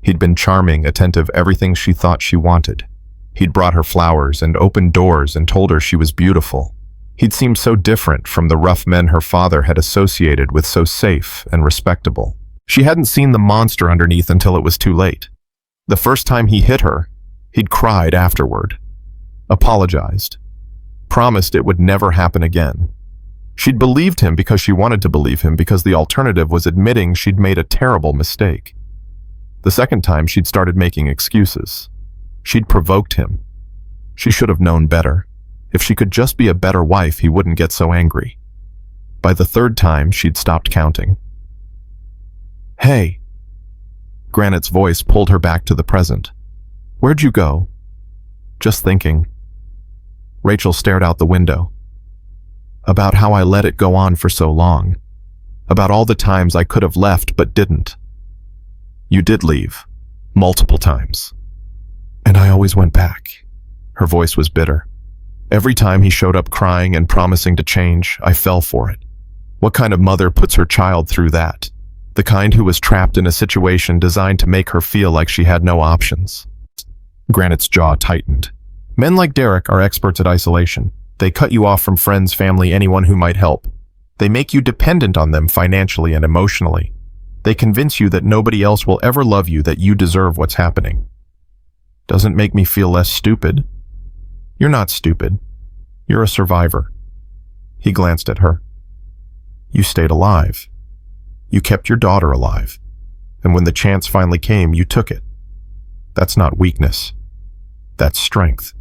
He'd been charming, attentive, everything she thought she wanted. He'd brought her flowers and opened doors and told her she was beautiful. He'd seemed so different from the rough men her father had associated with so safe and respectable. She hadn't seen the monster underneath until it was too late. The first time he hit her, he'd cried afterward, apologized, promised it would never happen again. She'd believed him because she wanted to believe him, because the alternative was admitting she'd made a terrible mistake. The second time, she'd started making excuses. She'd provoked him. She should have known better. If she could just be a better wife, he wouldn't get so angry. By the third time, she'd stopped counting. "Hey." Granite's voice pulled her back to the present. "Where'd you go?" "Just thinking." Rachel stared out the window. "About how I let it go on for so long. About all the times I could have left but didn't." "You did leave. Multiple times. And I always went back." Her voice was bitter. "Every time he showed up crying and promising to change, I fell for it. What kind of mother puts her child through that? The kind who was trapped in a situation designed to make her feel like she had no options." Granite's jaw tightened. Men like Derek are experts at isolation. They cut you off from friends, family, anyone who might help. They make you dependent on them financially and emotionally. They convince you that nobody else will ever love you, that you deserve what's happening. Doesn't make me feel less stupid. You're not stupid. You're a survivor. He glanced at her. You stayed alive. You kept your daughter alive. And when the chance finally came, you took it. That's not weakness. That's strength.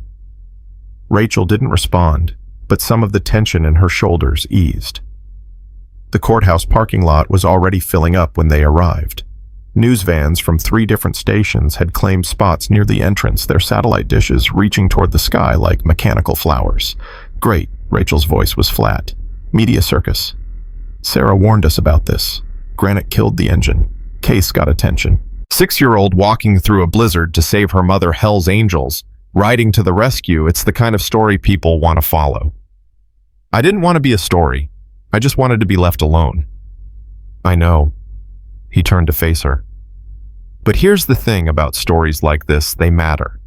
Rachel didn't respond, but some of the tension in her shoulders eased. The courthouse parking lot was already filling up when they arrived. News vans from 3 different stations had claimed spots near the entrance, their satellite dishes reaching toward the sky like mechanical flowers. "Great," Rachel's voice was flat. "Media circus. Sarah warned us about this. Granite killed the engine. Case got attention. 6-year-old walking through a blizzard to save her mother, Hell's Angels, riding to the rescue. It's the kind of story people want to follow." "I didn't want to be a story. I just wanted to be left alone." "I know." He turned to face her. "But here's the thing about stories like this, they matter.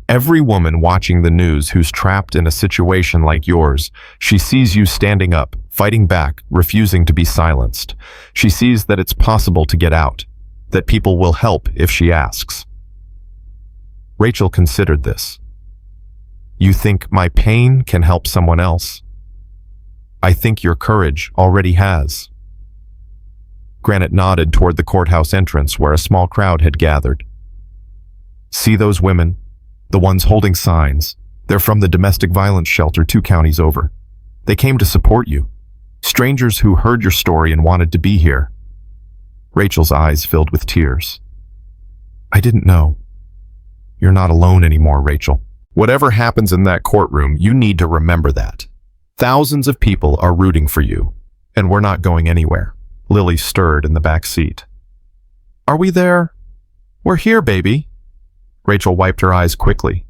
Every woman watching the news who's trapped in a situation like yours, she sees you standing up, fighting back, refusing to be silenced. She sees that it's possible to get out, that people will help if she asks." Rachel considered this. "You think my pain can help someone else? I think your courage already has." Granite nodded toward the courthouse entrance where a small crowd had gathered. "See those women? The ones holding signs. They're from the domestic violence shelter 2 counties over. They came to support you. Strangers who heard your story and wanted to be here." Rachel's eyes filled with tears. "I didn't know." "You're not alone anymore, Rachel. Whatever happens in that courtroom, you need to remember that. Thousands of people are rooting for you, and we're not going anywhere." Lily stirred in the back seat. "Are we there?" "We're here, baby." Rachel wiped her eyes quickly.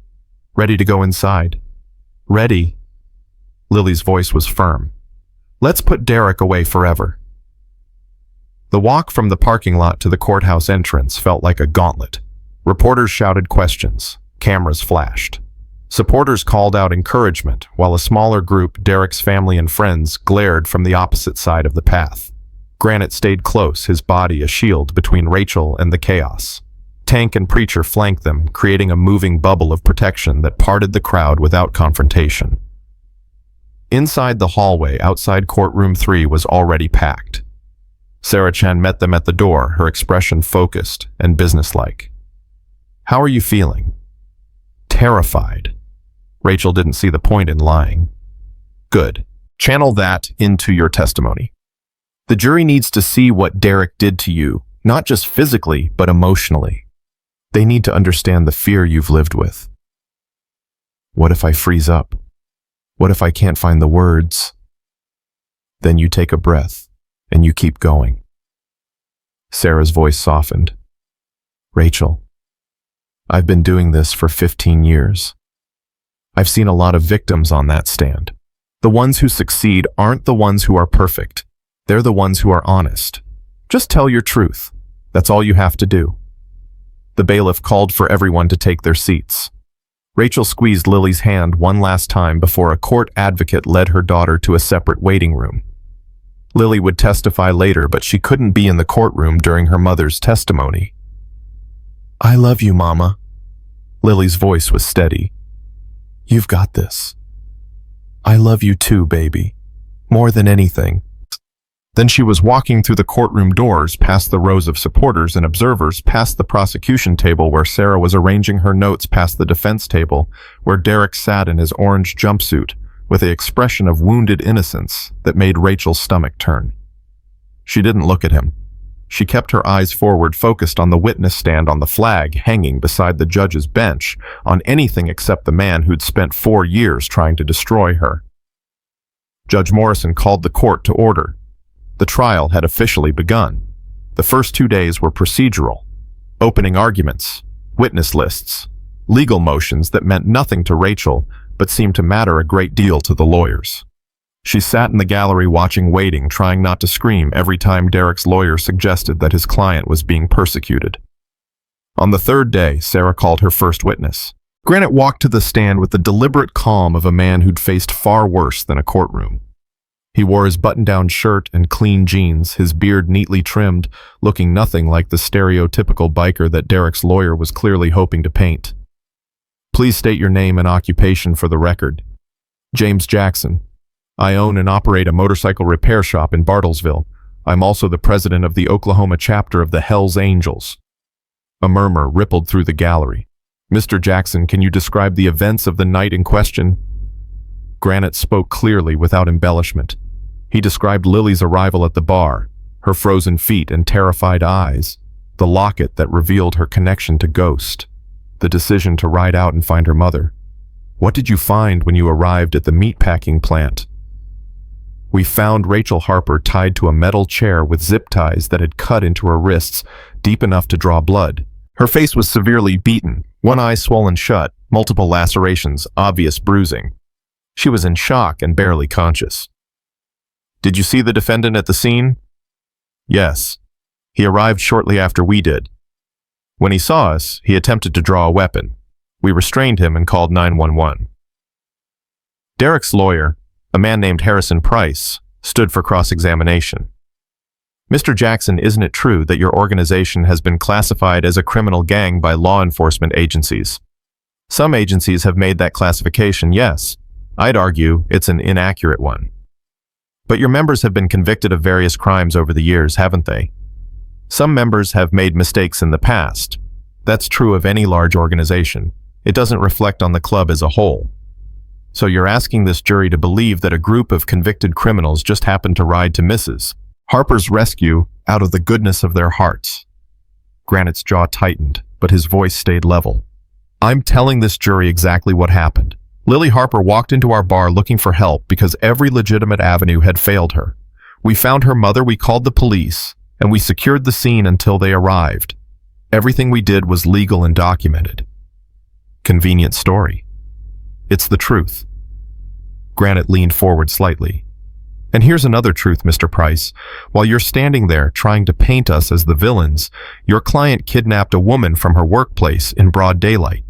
"Ready to go inside?" "Ready." Lily's voice was firm. "Let's put Derek away forever." The walk from the parking lot to the courthouse entrance felt like a gauntlet. Reporters shouted questions. Cameras flashed. Supporters called out encouragement, while a smaller group, Derek's family and friends, glared from the opposite side of the path. Granite stayed close, his body a shield between Rachel and the chaos. Tank and Preacher flanked them, creating a moving bubble of protection that parted the crowd without confrontation. Inside the hallway outside courtroom 3 was already packed. Sarah Chen met them at the door, her expression focused and businesslike. "How are you feeling?" "Terrified." Rachel didn't see the point in lying. "Good. Channel that into your testimony. The jury needs to see what Derek did to you, not just physically, but emotionally. They need to understand the fear you've lived with." "What if I freeze up? What if I can't find the words?" "Then you take a breath, and you keep going." Sarah's voice softened. "Rachel, I've been doing this for 15 years. I've seen a lot of victims on that stand. The ones who succeed aren't the ones who are perfect. They're the ones who are honest. Just tell your truth. That's all you have to do." The bailiff called for everyone to take their seats. Rachel squeezed Lily's hand one last time before a court advocate led her daughter to a separate waiting room. Lily would testify later, but she couldn't be in the courtroom during her mother's testimony. "I love you, Mama." Lily's voice was steady. "You've got this. I love you too, baby. More than anything." Then she was walking through the courtroom doors, past the rows of supporters and observers, past the prosecution table where Sarah was arranging her notes, past the defense table where Derek sat in his orange jumpsuit with an expression of wounded innocence that made Rachel's stomach turn. She didn't look at him. She kept her eyes forward, focused on the witness stand, on the flag hanging beside the judge's bench, on anything except the man who'd spent 4 years trying to destroy her. Judge Morrison called the court to order. The trial had officially begun. The first 2 days were procedural. Opening arguments, witness lists, legal motions that meant nothing to Rachel, but seemed to matter a great deal to the lawyers. She sat in the gallery waiting, trying not to scream every time Derek's lawyer suggested that his client was being persecuted. On the third day, Sarah called her first witness. Granite walked to the stand with the deliberate calm of a man who'd faced far worse than a courtroom. He wore his button-down shirt and clean jeans, his beard neatly trimmed, looking nothing like the stereotypical biker that Derek's lawyer was clearly hoping to paint. "Please state your name and occupation for the record." "James Jackson. I own and operate a motorcycle repair shop in Bartlesville. I'm also the president of the Oklahoma chapter of the Hells Angels." A murmur rippled through the gallery. "Mr. Jackson, can you describe the events of the night in question?" Granite spoke clearly without embellishment. He described Lily's arrival at the bar, her frozen feet and terrified eyes, the locket that revealed her connection to Ghost, the decision to ride out and find her mother. "What did you find when you arrived at the meatpacking plant?" "We found Rachel Harper tied to a metal chair with zip ties that had cut into her wrists deep enough to draw blood. Her face was severely beaten, one eye swollen shut, multiple lacerations, obvious bruising. She was in shock and barely conscious." "Did you see the defendant at the scene?" "Yes. He arrived shortly after we did. When he saw us, he attempted to draw a weapon. We restrained him and called 911. Derek's lawyer, a man named Harrison Price, stood for cross-examination. "Mr. Jackson, isn't it true that your organization has been classified as a criminal gang by law enforcement agencies?" "Some agencies have made that classification, yes. I'd argue it's an inaccurate one. But your members have been convicted of various crimes over the years, haven't they? Some members have made mistakes in the past. That's true of any large organization. It doesn't reflect on the club as a whole. So you're asking this jury to believe that a group of convicted criminals just happened to ride to Mrs. Harper's rescue out of the goodness of their hearts." Granite's jaw tightened, but his voice stayed level. "I'm telling this jury exactly what happened. Lily Harper walked into our bar looking for help because every legitimate avenue had failed her. We found her mother, we called the police, and we secured the scene until they arrived. Everything we did was legal and documented." Convenient story. "It's the truth." Granite leaned forward slightly. "And here's another truth, Mr. Price. While you're standing there trying to paint us as the villains, your client kidnapped a woman from her workplace in broad daylight.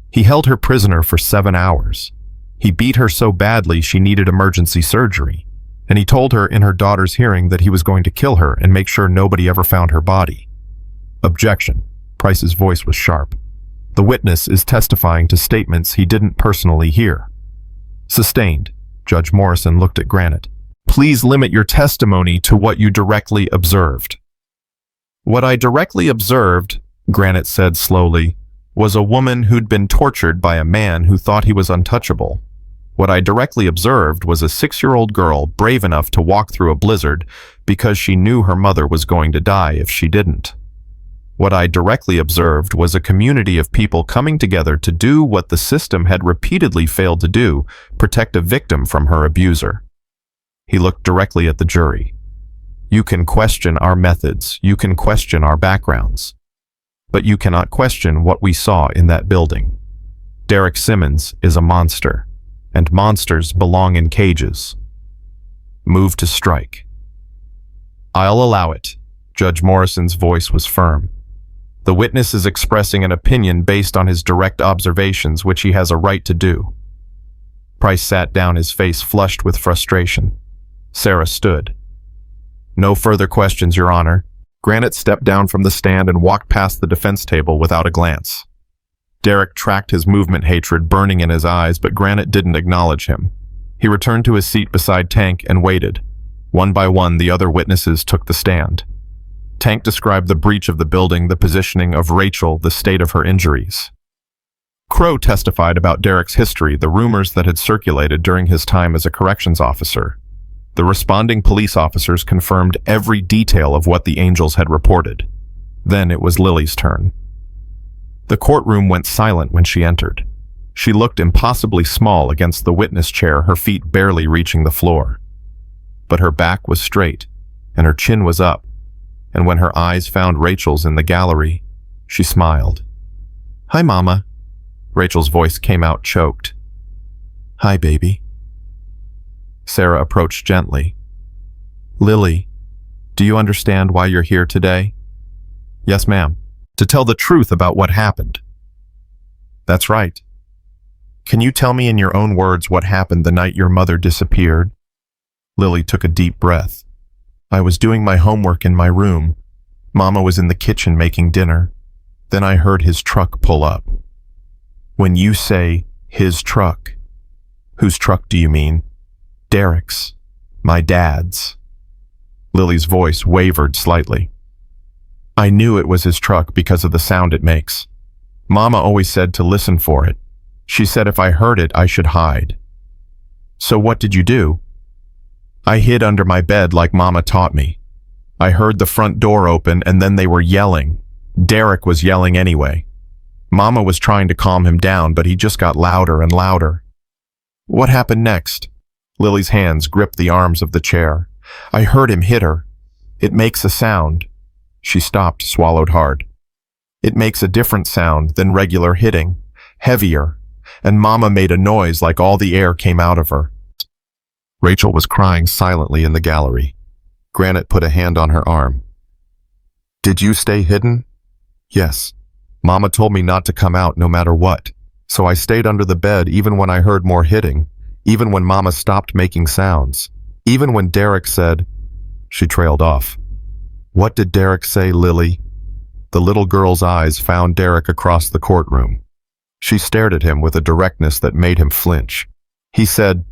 He held her prisoner for 7 hours. He beat her so badly she needed emergency surgery. And he told her in her daughter's hearing that he was going to kill her and make sure nobody ever found her body." Objection. Price's voice was sharp. "The witness is testifying to statements he didn't personally hear." Sustained. Judge Morrison looked at Granite. "Please limit your testimony to what you directly observed." "What I directly observed," Granite said slowly, "was a woman who'd been tortured by a man who thought he was untouchable. What I directly observed was a 6-year-old girl brave enough to walk through a blizzard because she knew her mother was going to die if she didn't. What I directly observed was a community of people coming together to do what the system had repeatedly failed to do, protect a victim from her abuser." He looked directly at the jury. "You can question our methods, you can question our backgrounds, but you cannot question what we saw in that building. Derek Simmons is a monster, and monsters belong in cages. Move to strike." "I'll allow it." Judge Morrison's voice was firm. The witness is expressing an opinion based on his direct observations, which he has a right to do. Price sat down, his face flushed with frustration. Sarah stood. No further questions, Your Honor. Granite stepped down from the stand and walked past the defense table without a glance. Derek tracked his movement, hatred burning in his eyes, but Granite didn't acknowledge him. He returned to his seat beside Tank and waited. One by one, the other witnesses took the stand. Tank described the breach of the building, the positioning of Rachel, the state of her injuries. Crow testified about Derek's history, the rumors that had circulated during his time as a corrections officer. The responding police officers confirmed every detail of what the Angels had reported. Then it was Lily's turn. The courtroom went silent when she entered. She looked impossibly small against the witness chair, her feet barely reaching the floor. But her back was straight, and her chin was up, and when her eyes found Rachel's in the gallery, she smiled. "Hi, Mama." Rachel's voice came out choked. "Hi, baby." Sarah approached gently. "Lily, do you understand why you're here today?" "Yes, ma'am. To tell the truth about what happened." "That's right. Can you tell me in your own words what happened the night your mother disappeared?" Lily took a deep breath. "I was doing my homework in my room. Mama was in the kitchen making dinner. Then I heard his truck pull up." "When you say his truck, whose truck do you mean?" "Derek's. My dad's." Lily's voice wavered slightly. "I knew it was his truck because of the sound it makes. Mama always said to listen for it. She said if I heard it, I should hide." "So what did you do?" "I hid under my bed like Mama taught me. I heard the front door open and then they were yelling. Derek was yelling anyway. Mama was trying to calm him down, but he just got louder and louder." "What happened next?" Lily's hands gripped the arms of the chair. "I heard him hit her. It makes a sound." She stopped, swallowed hard. "It makes a different sound than regular hitting, heavier, and Mama made a noise like all the air came out of her." Rachel was crying silently in the gallery. Granite put a hand on her arm. "Did you stay hidden?" "Yes. Mama told me not to come out no matter what, so I stayed under the bed even when I heard more hitting, even when Mama stopped making sounds, even when Derek said—" She trailed off. "What did Derek say, Lily?" The little girl's eyes found Derek across the courtroom. She stared at him with a directness that made him flinch. "He said,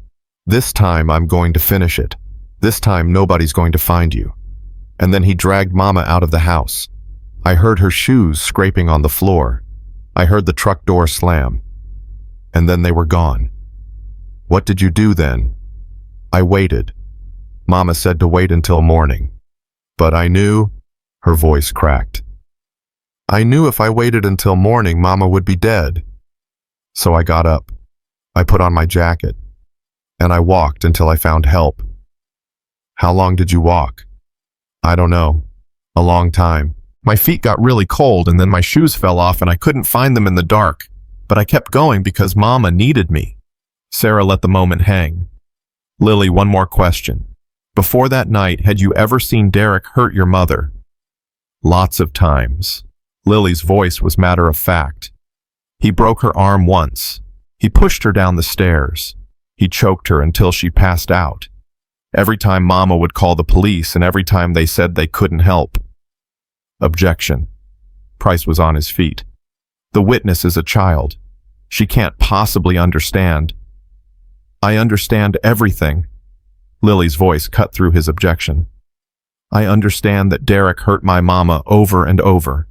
'This time I'm going to finish it. This time nobody's going to find you.' And then he dragged Mama out of the house. I heard her shoes scraping on the floor. I heard the truck door slam. And then they were gone." "What did you do then?" "I waited. Mama said to wait until morning. But I knew—" Her voice cracked. "I knew if I waited until morning, Mama would be dead. So I got up. I put on my jacket. And I walked until I found help." "How long did you walk?" "I don't know. A long time. My feet got really cold and then my shoes fell off and I couldn't find them in the dark. But I kept going because Mama needed me." Sarah let the moment hang. "Lily, one more question. Before that night, had you ever seen Derek hurt your mother?" "Lots of times." Lily's voice was matter of fact. "He broke her arm once. He pushed her down the stairs. He choked her until she passed out. Every time Mama would call the police and every time they said they couldn't help." Objection. Price was on his feet. "The witness is a child. She can't possibly understand." "I understand everything." Lily's voice cut through his objection. "I understand that Derek hurt my Mama over and over.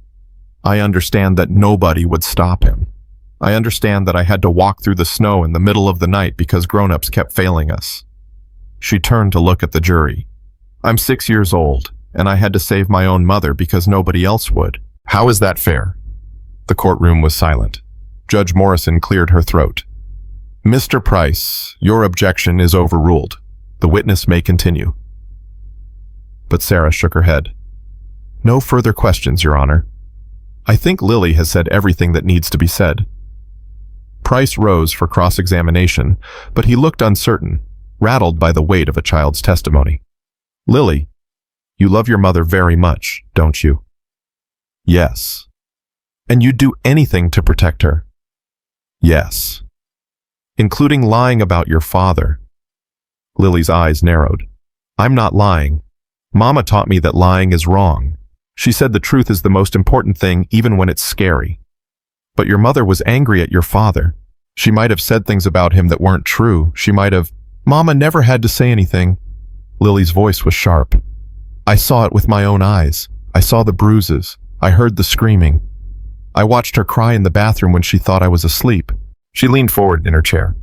I understand that nobody would stop him. I understand that I had to walk through the snow in the middle of the night because grown-ups kept failing us." She turned to look at the jury. "I'm 6 years old, and I had to save my own mother because nobody else would. How is that fair?" The courtroom was silent. Judge Morrison cleared her throat. "Mr. Price, your objection is overruled. The witness may continue." But Sarah shook her head. "No further questions, Your Honor. I think Lily has said everything that needs to be said." Price rose for cross-examination, but he looked uncertain, rattled by the weight of a child's testimony. "Lily, you love your mother very much, don't you?" "Yes." And you'd do anything to protect her? Yes. Including lying about your father. Lily's eyes narrowed. I'm not lying. Mama taught me that lying is wrong. She said the truth is the most important thing, even when it's scary. But your mother was angry at your father. She might have said things about him that weren't true. She might have... Mama never had to say anything. Lily's voice was sharp. I saw it with my own eyes. I saw the bruises. I heard the screaming. I watched her cry in the bathroom when she thought I was asleep. She leaned forward in her chair.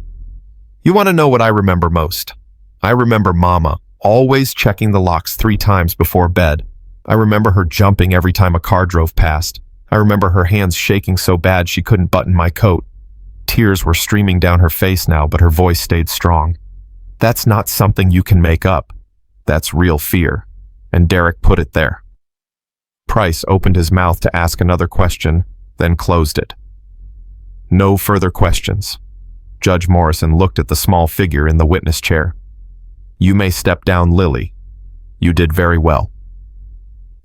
You want to know what I remember most? I remember Mama always checking the locks 3 times before bed. I remember her jumping every time a car drove past. I remember her hands shaking so bad she couldn't button my coat. Tears were streaming down her face now, but her voice stayed strong. That's not something you can make up. That's real fear. And Derek put it there. Price opened his mouth to ask another question, then closed it. No further questions. Judge Morrison looked at the small figure in the witness chair. You may step down, Lily. You did very well.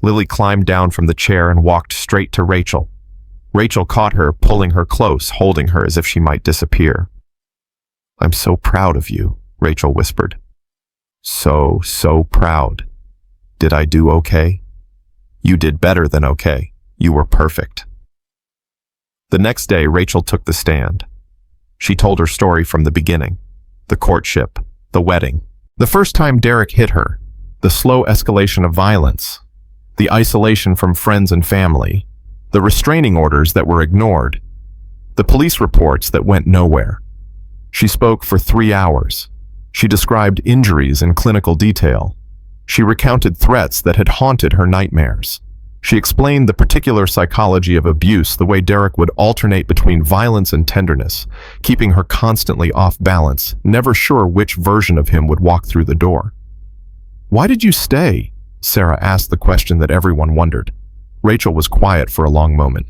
Lily climbed down from the chair and walked straight to Rachel. Rachel caught her, pulling her close, holding her as if she might disappear. I'm so proud of you, Rachel whispered. So proud. Did I do okay? You did better than okay. You were perfect. The next day, Rachel took the stand. She told her story from the beginning. The courtship, the wedding, the first time Derek hit her, the slow escalation of violence, the isolation from friends and family, the restraining orders that were ignored, the police reports that went nowhere. She spoke for 3 hours. She described injuries in clinical detail. She recounted threats that had haunted her nightmares. She explained the particular psychology of abuse, the way Derek would alternate between violence and tenderness, keeping her constantly off balance, never sure which version of him would walk through the door. Why did you stay? Sarah asked the question that everyone wondered. Rachel was quiet for a long moment.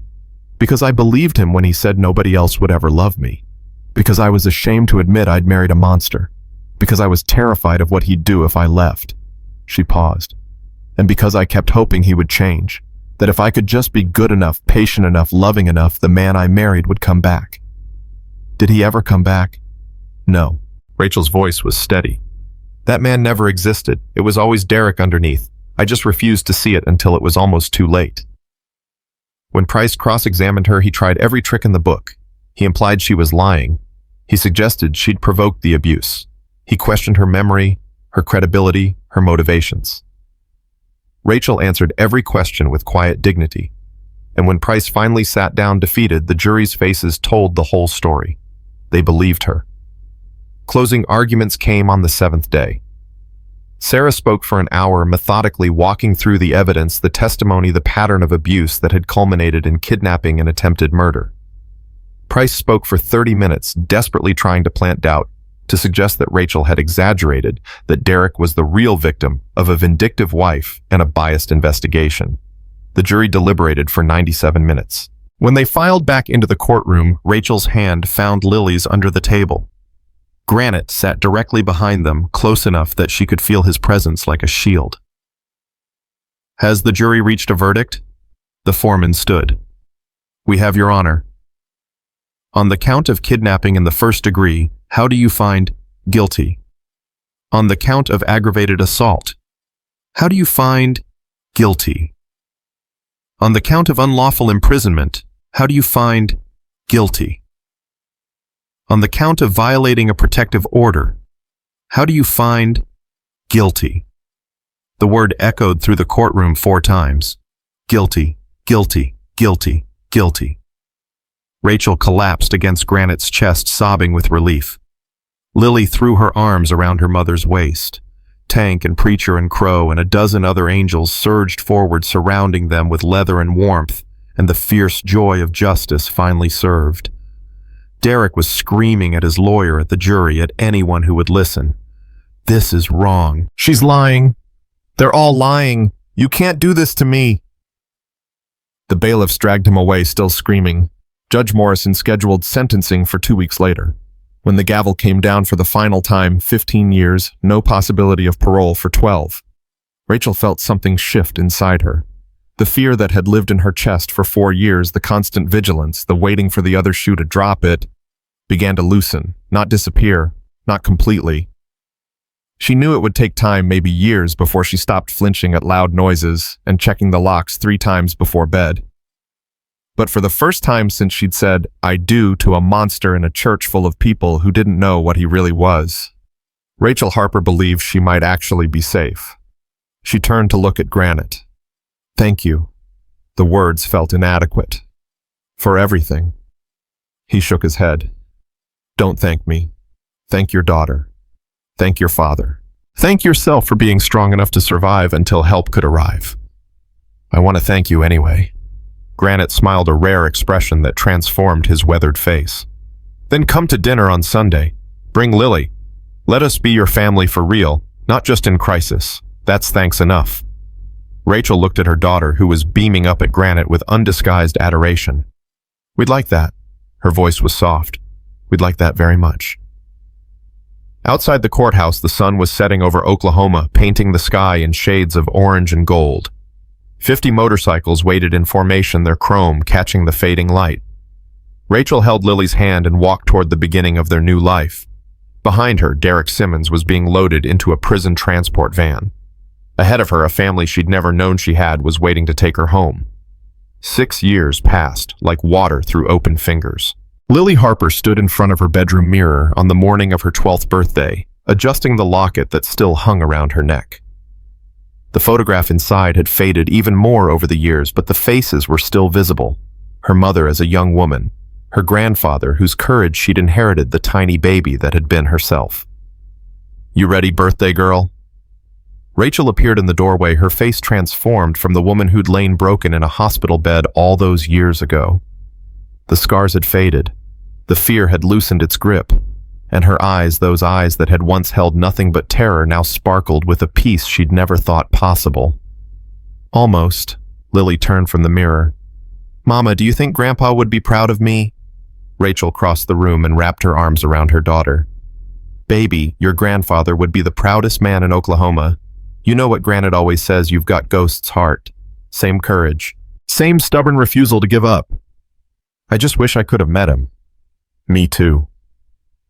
Because I believed him when he said nobody else would ever love me. Because I was ashamed to admit I'd married a monster. Because I was terrified of what he'd do if I left. She paused. And because I kept hoping he would change. That if I could just be good enough, patient enough, loving enough, the man I married would come back. Did he ever come back? No. Rachel's voice was steady. That man never existed. It was always Derek underneath. I just refused to see it until it was almost too late. When Price cross-examined her, he tried every trick in the book. He implied she was lying. He suggested she'd provoked the abuse. He questioned her memory, her credibility, her motivations. Rachel answered every question with quiet dignity, and when Price finally sat down defeated, the jury's faces told the whole story. They believed her. Closing arguments came on the 7th day. Sarah spoke for an hour, methodically walking through the evidence, the testimony, the pattern of abuse that had culminated in kidnapping and attempted murder. Price spoke for 30 minutes, desperately trying to plant doubt, to suggest that Rachel had exaggerated, that Derek was the real victim of a vindictive wife and a biased investigation. The jury deliberated for 97 minutes. When they filed back into the courtroom, Rachel's hand found Lily's under the table. Granite sat directly behind them, close enough that she could feel his presence like a shield. Has the jury reached a verdict? The foreman stood. We have your honor. On the count of kidnapping in the 1st degree, how do you find guilty? On the count of aggravated assault, how do you find guilty? On the count of unlawful imprisonment, how do you find guilty? On the count of violating a protective order, how do you find guilty? The word echoed through the courtroom 4 times. Guilty, guilty, guilty, guilty. Rachel collapsed against Granite's chest, sobbing with relief. Lily threw her arms around her mother's waist. Tank and Preacher and Crow and a dozen other angels surged forward, surrounding them with leather and warmth, and the fierce joy of justice finally served. Derek was screaming at his lawyer, at the jury, at anyone who would listen. This is wrong. She's lying. They're all lying. You can't do this to me. The bailiffs dragged him away, still screaming. Judge Morrison scheduled sentencing for 2 weeks later. When the gavel came down for the final time, 15 years, no possibility of parole for 12. Rachel felt something shift inside her. The fear that had lived in her chest for 4 years, the constant vigilance, the waiting for the other shoe to drop, it began to loosen, not disappear, not completely. She knew it would take time, maybe years, before she stopped flinching at loud noises and checking the locks 3 times before bed. But for the first time since she'd said, "I do" to a monster in a church full of people who didn't know what he really was, Rachel Harper believed she might actually be safe. She turned to look at Granite. "Thank you." The words felt inadequate. "For everything." He shook his head. "Don't thank me. Thank your daughter. Thank your father. Thank yourself for being strong enough to survive until help could arrive." "I want to thank you anyway." Granite smiled, a rare expression that transformed his weathered face. "Then come to dinner on Sunday. Bring Lily. Let us be your family for real, not just in crisis. That's thanks enough." Rachel looked at her daughter, who was beaming up at Granite with undisguised adoration. "We'd like that." Her voice was soft. "We'd like that very much." Outside the courthouse, the sun was setting over Oklahoma, painting the sky in shades of orange and gold. 50 motorcycles waited in formation, their chrome catching the fading light. Rachel held Lily's hand and walked toward the beginning of their new life. Behind her, Derek Simmons was being loaded into a prison transport van. Ahead of her, a family she'd never known she had was waiting to take her home. 6 years passed, like water through open fingers. Lily Harper stood in front of her bedroom mirror on the morning of her 12th birthday, adjusting the locket that still hung around her neck. The photograph inside had faded even more over the years, but the faces were still visible. Her mother as a young woman, her grandfather whose courage she'd inherited, the tiny baby that had been herself. "You ready, birthday girl?" Rachel appeared in the doorway, her face transformed from the woman who'd lain broken in a hospital bed all those years ago. The scars had faded, the fear had loosened its grip, and her eyes, those eyes that had once held nothing but terror, now sparkled with a peace she'd never thought possible. "Almost." Lily turned from the mirror. "Mama, do you think Grandpa would be proud of me?" Rachel crossed the room and wrapped her arms around her daughter. "Baby, your grandfather would be the proudest man in Oklahoma. You know what Granite always says, you've got Ghost's heart. Same courage. Same stubborn refusal to give up. I just wish I could have met him." "Me too."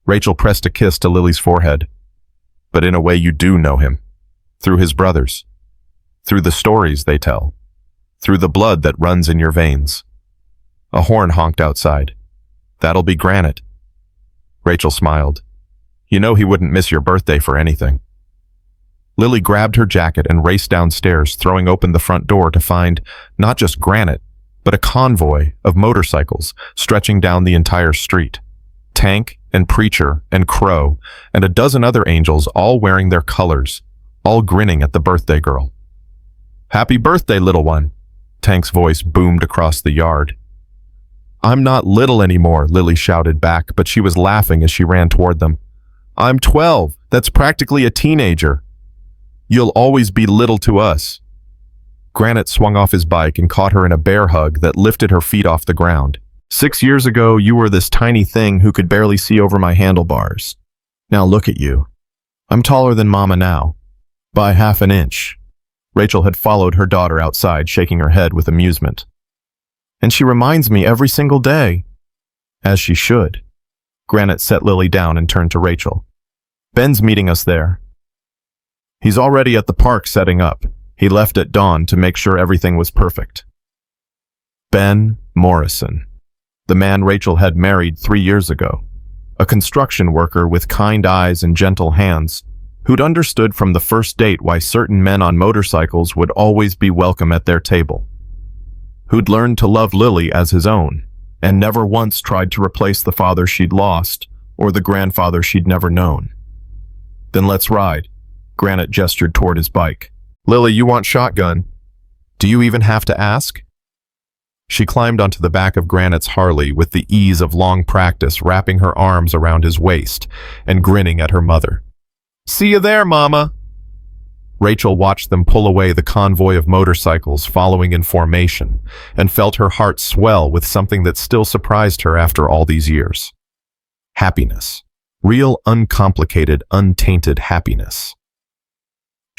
Rachel pressed a kiss to Lily's forehead. "But in a way you do know him. Through his brothers. Through the stories they tell. Through the blood that runs in your veins." A horn honked outside. "That'll be Granite." Rachel smiled. "You know he wouldn't miss your birthday for anything." Lily grabbed her jacket and raced downstairs, throwing open the front door to find not just Granite, but a convoy of motorcycles stretching down the entire street. Tank and Preacher and Crow and a dozen other angels, all wearing their colors, all grinning at the birthday girl. "Happy birthday, little one," Tank's voice boomed across the yard. "I'm not little anymore," Lily shouted back, but she was laughing as she ran toward them. "I'm 12. That's practically a teenager. You'll always be little to us." Granite swung off his bike and caught her in a bear hug that lifted her feet off the ground. "6 years ago, you were this tiny thing who could barely see over my handlebars. Now look at you. I'm taller than Mama now. By half an inch." Rachel had followed her daughter outside, shaking her head with amusement. "And she reminds me every single day." "As she should." Granite set Lily down and turned to Rachel. "Ben's meeting us there. He's already at the park setting up. He left at dawn to make sure everything was perfect." Ben Morrison. The man Rachel had married 3 years ago. A construction worker with kind eyes and gentle hands, who'd understood from the first date why certain men on motorcycles would always be welcome at their table. Who'd learned to love Lily as his own, and never once tried to replace the father she'd lost or the grandfather she'd never known. "Then let's ride." Granite gestured toward his bike. "Lily, you want shotgun? Do you even have to ask?" She climbed onto the back of Granite's Harley with the ease of long practice, wrapping her arms around his waist and grinning at her mother. "See you there, Mama." Rachel watched them pull away, the convoy of motorcycles following in formation, and felt her heart swell with something that still surprised her after all these years. Happiness. Real, uncomplicated, untainted happiness.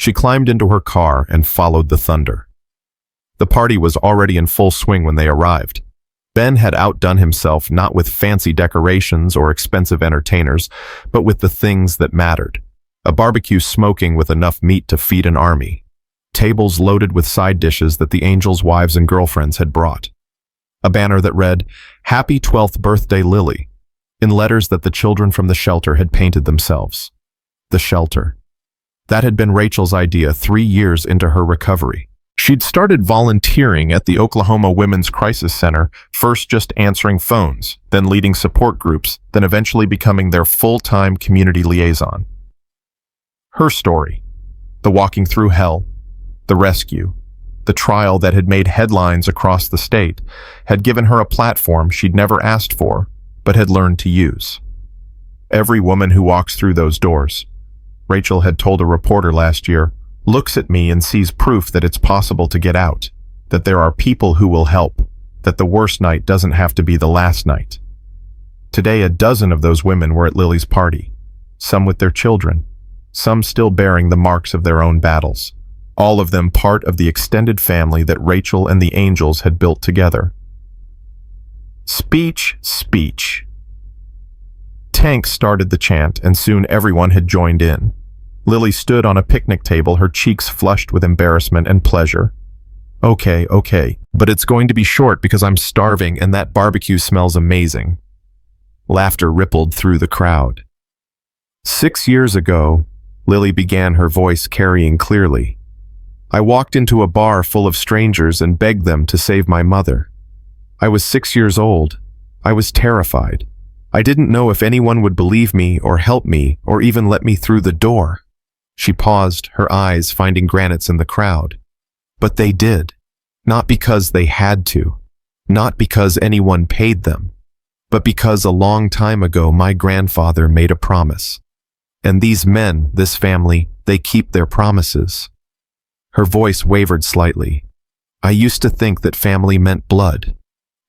She climbed into her car and followed the thunder. The party was already in full swing when they arrived. Ben had outdone himself not with fancy decorations or expensive entertainers, but with the things that mattered. A barbecue smoking with enough meat to feed an army. Tables loaded with side dishes that the angels' wives and girlfriends had brought. A banner that read, "Happy 12th birthday, Lily," in letters that the children from the shelter had painted themselves. The shelter. That had been Rachel's idea 3 years into her recovery. She'd started volunteering at the Oklahoma Women's Crisis Center, first just answering phones, then leading support groups, then eventually becoming their full-time community liaison. Her story. The walking through hell, the rescue, the trial that had made headlines across the state, had given her a platform she'd never asked for, but had learned to use. Every woman who walks through those doors, Rachel had told a reporter last year, looks at me and sees proof that it's possible to get out, that there are people who will help, that the worst night doesn't have to be the last night. Today, a dozen of those women were at Lily's party, some with their children, some still bearing the marks of their own battles, all of them part of the extended family that Rachel and the angels had built together. Speech, speech. Tank started the chant, and soon everyone had joined in. Lily stood on a picnic table, her cheeks flushed with embarrassment and pleasure. Okay, but it's going to be short because I'm starving and that barbecue smells amazing. Laughter rippled through the crowd. 6 years ago, Lily began, her voice carrying clearly. I walked into a bar full of strangers and begged them to save my mother. I was 6 years old. I was terrified. I didn't know if anyone would believe me or help me or even let me through the door. She paused, her eyes finding Granite's in the crowd. But they did. Not because they had to. Not because anyone paid them. But because a long time ago my grandfather made a promise. And these men, this family, they keep their promises. Her voice wavered slightly. I used to think that family meant blood.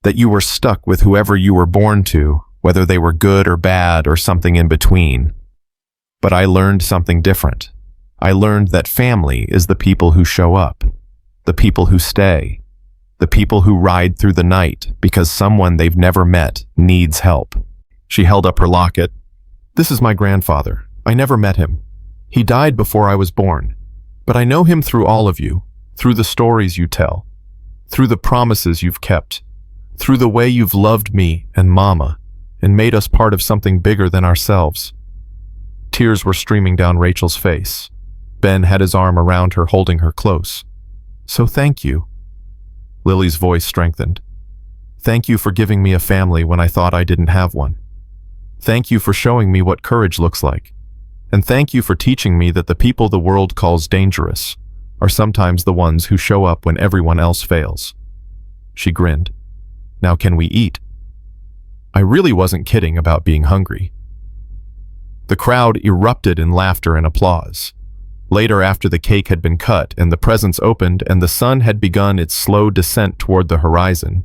That you were stuck with whoever you were born to, whether they were good or bad or something in between. But I learned something different. I learned that family is the people who show up, the people who stay, the people who ride through the night because someone they've never met needs help. She held up her locket. This is my grandfather. I never met him. He died before I was born. But I know him through all of you, through the stories you tell, through the promises you've kept, through the way you've loved me and Mama, and made us part of something bigger than ourselves. Tears were streaming down Rachel's face. Ben had his arm around her, holding her close. So thank you. Lily's voice strengthened. Thank you for giving me a family when I thought I didn't have one. Thank you for showing me what courage looks like. And thank you for teaching me that the people the world calls dangerous are sometimes the ones who show up when everyone else fails. She grinned. Now can we eat? I really wasn't kidding about being hungry. The crowd erupted in laughter and applause. Later, after the cake had been cut and the presents opened and the sun had begun its slow descent toward the horizon,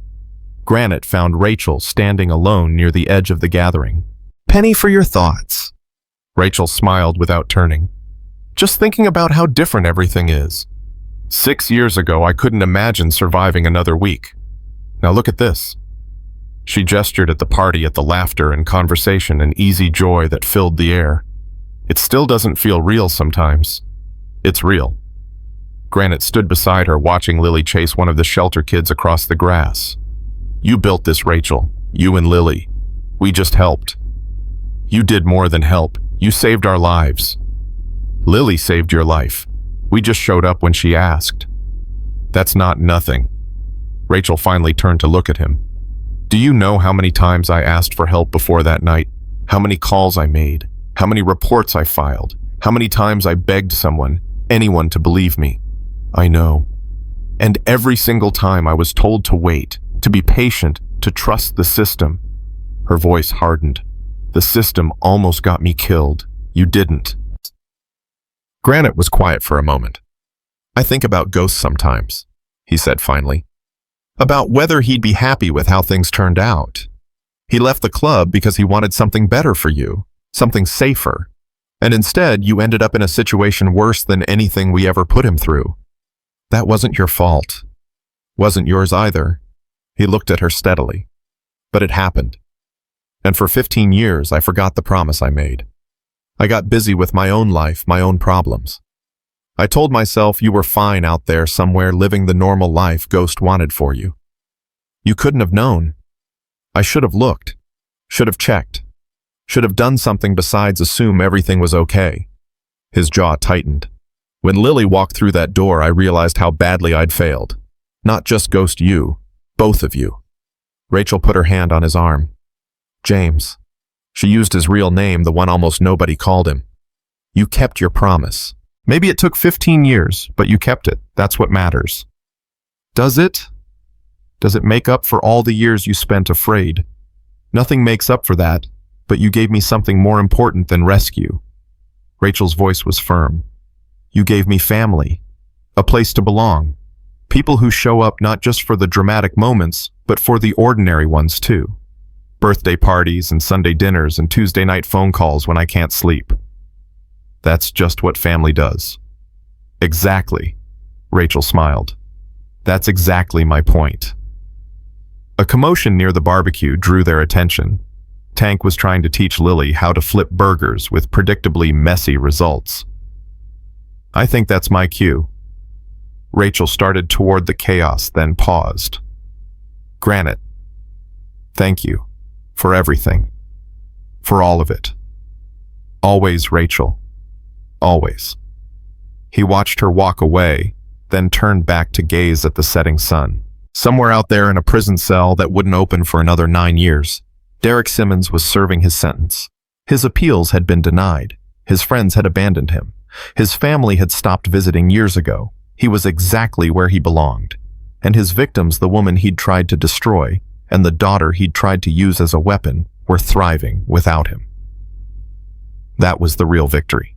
Granite found Rachel standing alone near the edge of the gathering. Penny for your thoughts. Rachel smiled without turning. Just thinking about how different everything is. 6 years ago, I couldn't imagine surviving another week. Now look at this. She gestured at the party, at the laughter and conversation and easy joy that filled the air. It still doesn't feel real sometimes. It's real. Granite stood beside her, watching Lily chase one of the shelter kids across the grass. You built this, Rachel. You and Lily. We just helped. You did more than help. You saved our lives. Lily saved your life. We just showed up when she asked. That's not nothing. Rachel finally turned to look at him. Do you know how many times I asked for help before that night? How many calls I made? How many reports I filed? How many times I begged someone, anyone, to believe me? I know. And every single time I was told to wait, to be patient, to trust the system. Her voice hardened. The system almost got me killed. You didn't. Granite was quiet for a moment. I think about ghosts sometimes, he said finally. About whether he'd be happy with how things turned out. He left the club because he wanted something better for you, something safer. And instead, you ended up in a situation worse than anything we ever put him through. That wasn't your fault. Wasn't yours either. He looked at her steadily. But it happened. And for 15 years, I forgot the promise I made. I got busy with my own life, my own problems. I told myself you were fine out there somewhere living the normal life Ghost wanted for you. You couldn't have known. I should have looked. Should have checked. Should have done something besides assume everything was okay. His jaw tightened. When Lily walked through that door, I realized how badly I'd failed. Not just Ghost you, both of you. Rachel put her hand on his arm. James. She used his real name, the one almost nobody called him. You kept your promise. Maybe it took 15 years, but you kept it. That's what matters. Does it? Does it make up for all the years you spent afraid? Nothing makes up for that, but you gave me something more important than rescue. Rachel's voice was firm. You gave me family, a place to belong, people who show up not just for the dramatic moments, but for the ordinary ones too. Birthday parties and Sunday dinners and Tuesday night phone calls when I can't sleep. That's just what family does. Exactly. Rachel smiled. That's exactly my point. A commotion near the barbecue drew their attention. Tank was trying to teach Lily how to flip burgers with predictably messy results. I think that's my cue. Rachel started toward the chaos, then paused. Granite. Thank you. For everything. For all of it. Always, Rachel. Always. He watched her walk away, then turned back to gaze at the setting sun. Somewhere out there in a prison cell that wouldn't open for another 9 years, Derek Simmons was serving his sentence. His appeals had been denied. His friends had abandoned him. His family had stopped visiting years ago. He was exactly where he belonged. And his victims, the woman he'd tried to destroy, and the daughter he'd tried to use as a weapon, were thriving without him. That was the real victory.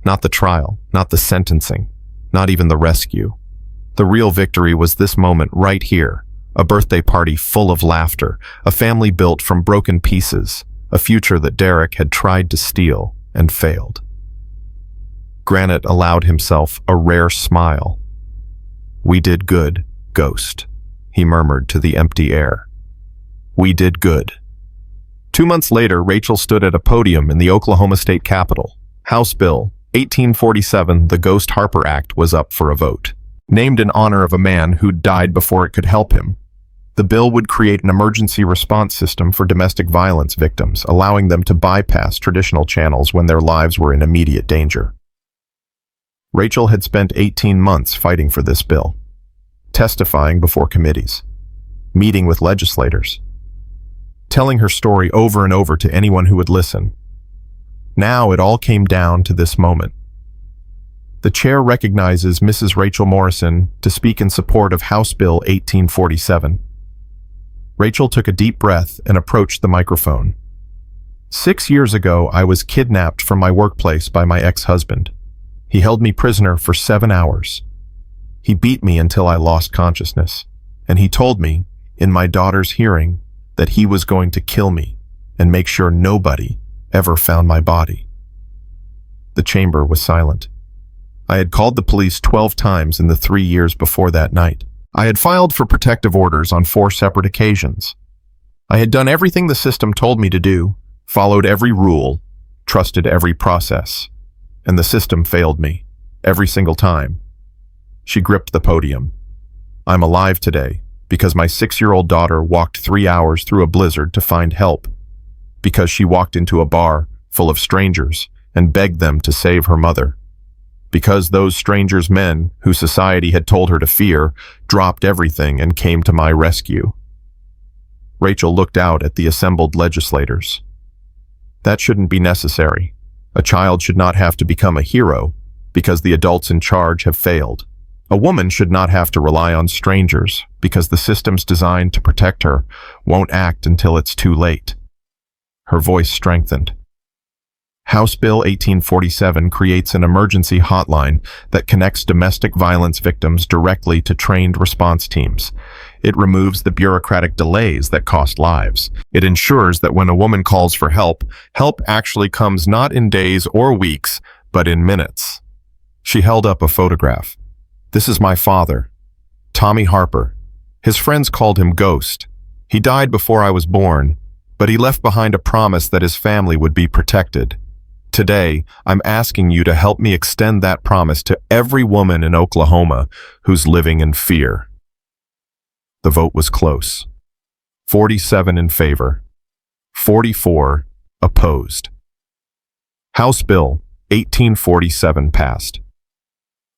Not the trial, not the sentencing, not even the rescue. The real victory was this moment right here, a birthday party full of laughter, a family built from broken pieces, a future that Derek had tried to steal and failed. Granite allowed himself a rare smile. We did good, Ghost, he murmured to the empty air. We did good. 2 months later, Rachel stood at a podium in the Oklahoma State Capitol. House Bill 1847, the Ghost Harper Act, was up for a vote. Named in honor of a man who'd died before it could help him. The bill would create an emergency response system for domestic violence victims, allowing them to bypass traditional channels when their lives were in immediate danger. Rachel had spent 18 months fighting for this bill, testifying before committees, meeting with legislators, telling her story over and over to anyone who would listen. Now it all came down to this moment. The chair recognizes Mrs. Rachel Morrison to speak in support of House Bill 1847. Rachel took a deep breath and approached the microphone. 6 years ago, I was kidnapped from my workplace by my ex-husband. He held me prisoner for 7 hours. He beat me until I lost consciousness, and he told me, in my daughter's hearing, that he was going to kill me and make sure nobody ever found my body. The chamber was silent. I had called the police 12 times in the 3 years before that night. I had filed for protective orders on 4 separate occasions. I had done everything the system told me to do, followed every rule, trusted every process, and the system failed me, every single time. She gripped the podium. I'm alive today because my 6-year-old daughter walked 3 hours through a blizzard to find help, because she walked into a bar full of strangers and begged them to save her mother. Because those strangers' men, who society had told her to fear, dropped everything and came to my rescue. Rachel looked out at the assembled legislators. That shouldn't be necessary. A child should not have to become a hero because the adults in charge have failed. A woman should not have to rely on strangers because the systems designed to protect her won't act until it's too late. Her voice strengthened. House Bill 1847 creates an emergency hotline that connects domestic violence victims directly to trained response teams. It removes the bureaucratic delays that cost lives. It ensures that when a woman calls for help, help actually comes not in days or weeks, but in minutes. She held up a photograph. This is my father, Tommy Harper, His friends called him Ghost. He died before I was born, but he left behind a promise that his family would be protected. Today, I'm asking you to help me extend that promise to every woman in Oklahoma who's living in fear." The vote was close. 47 in favor, 44 opposed. House Bill 1847 passed.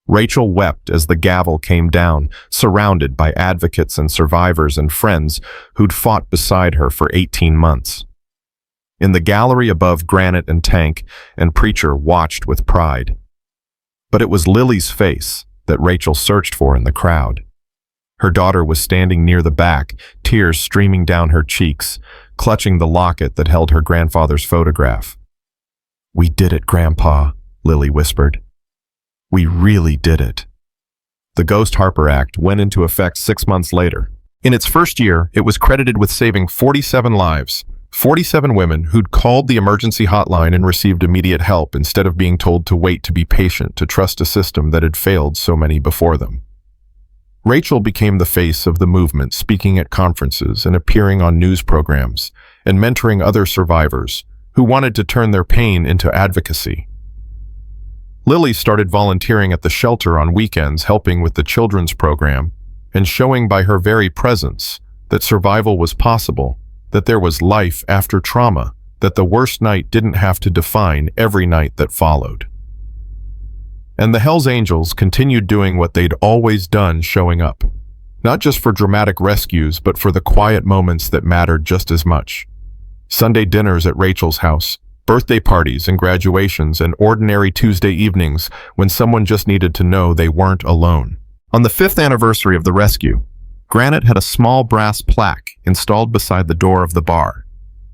Rachel wept as the gavel came down, surrounded by advocates and survivors and friends who'd fought beside her for 18 months. In the gallery above, Granite and Tank and Preacher watched with pride. But it was Lily's face that Rachel searched for in the crowd. Her daughter was standing near the back, tears streaming down her cheeks, clutching the locket that held her grandfather's photograph. "We did it, Grandpa," Lily whispered. "We really did it." The Ghost Harper Act went into effect 6 months later. In its first year, it was credited with saving 47 lives, 47 women who'd called the emergency hotline and received immediate help instead of being told to wait, to be patient, to trust a system that had failed so many before them. Rachel became the face of the movement, speaking at conferences and appearing on news programs and mentoring other survivors who wanted to turn their pain into advocacy. Lily started volunteering at the shelter on weekends, helping with the children's program and showing by her very presence that survival was possible, that there was life after trauma, that the worst night didn't have to define every night that followed. And the Hells Angels continued doing what they'd always done, showing up, not just for dramatic rescues, but for the quiet moments that mattered just as much. Sunday dinners at Rachel's house, birthday parties and graduations, and ordinary Tuesday evenings when someone just needed to know they weren't alone. On the 5th anniversary of the rescue, Granite had a small brass plaque installed beside the door of the bar.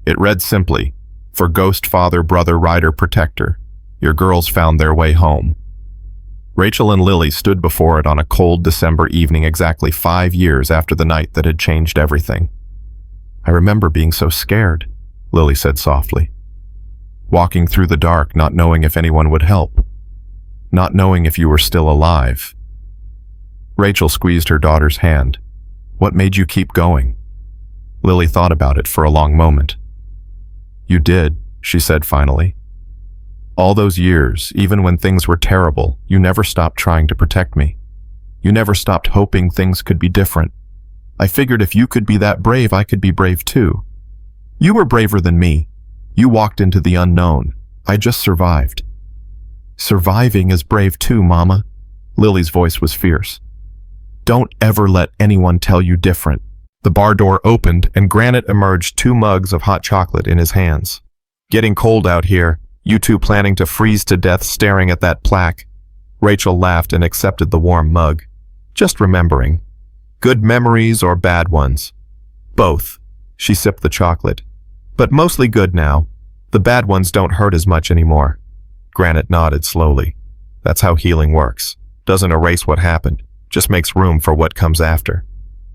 It read simply, "For Ghost Father, Brother, Rider, Protector, your girls found their way home." Rachel and Lily stood before it on a cold December evening exactly 5 years after the night that had changed everything. "I remember being so scared," Lily said softly. "Walking through the dark, not knowing if anyone would help. Not knowing if you were still alive." Rachel squeezed her daughter's hand. "What made you keep going?" Lily thought about it for a long moment. "You did," she said finally. "All those years, even when things were terrible, you never stopped trying to protect me. You never stopped hoping things could be different. I figured if you could be that brave, I could be brave too. You were braver than me. You walked into the unknown. I just survived." "Surviving is brave too, Mama." Lily's voice was fierce. "Don't ever let anyone tell you different." The bar door opened and Granite emerged, 2 mugs of hot chocolate in his hands. "Getting cold out here. You two planning to freeze to death staring at that plaque?" Rachel laughed and accepted the warm mug. "Just remembering. Good memories or bad ones?" "Both." She sipped the chocolate. "But mostly good now. The bad ones don't hurt as much anymore." Granite nodded slowly. "That's how healing works. Doesn't erase what happened, just makes room for what comes after."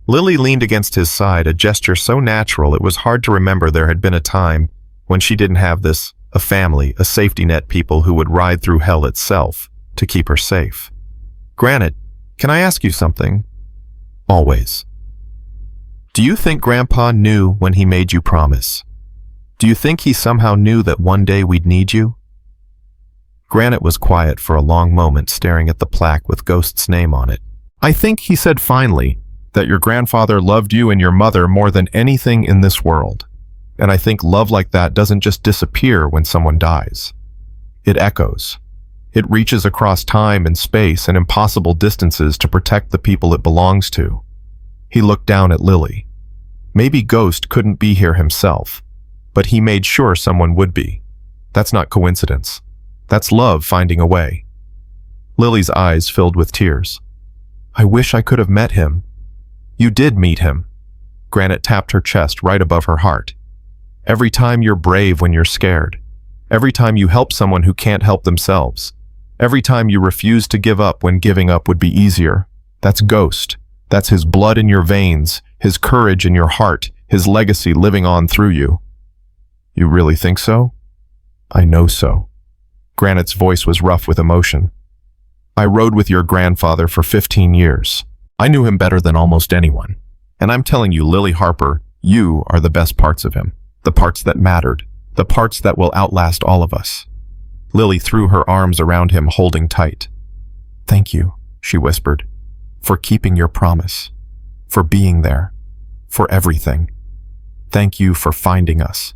Lily leaned against his side, a gesture so natural it was hard to remember there had been a time when she didn't have this, a family, a safety net, people who would ride through hell itself to keep her safe. "Granite, can I ask you something?" "Always." "Do you think Grandpa knew when he made you promise? Do you think he somehow knew that one day we'd need you?" Granite was quiet for a long moment, staring at the plaque with Ghost's name on it. "I think," he said finally, "that your grandfather loved you and your mother more than anything in this world. And I think love like that doesn't just disappear when someone dies. It echoes. It reaches across time and space and impossible distances to protect the people it belongs to." He looked down at Lily. Maybe Ghost couldn't be here himself, but he made sure someone would be. That's not coincidence. That's love finding a way. Lily's eyes filled with tears. "I wish I could have met him." "You did meet him." Granite tapped her chest right above her heart. "Every time you're brave when you're scared. Every time you help someone who can't help themselves. Every time you refuse to give up when giving up would be easier. That's Ghost. That's his blood in your veins, his courage in your heart, his legacy living on through you." "You really think so?" "I know so." Granite's voice was rough with emotion. "I rode with your grandfather for 15 years. I knew him better than almost anyone. And I'm telling you, Lily Harper, you are the best parts of him. The parts that mattered. The parts that will outlast all of us. Lily threw her arms around him, holding tight. Thank you, she whispered, for keeping your promise, for being there, for everything. Thank you for finding us.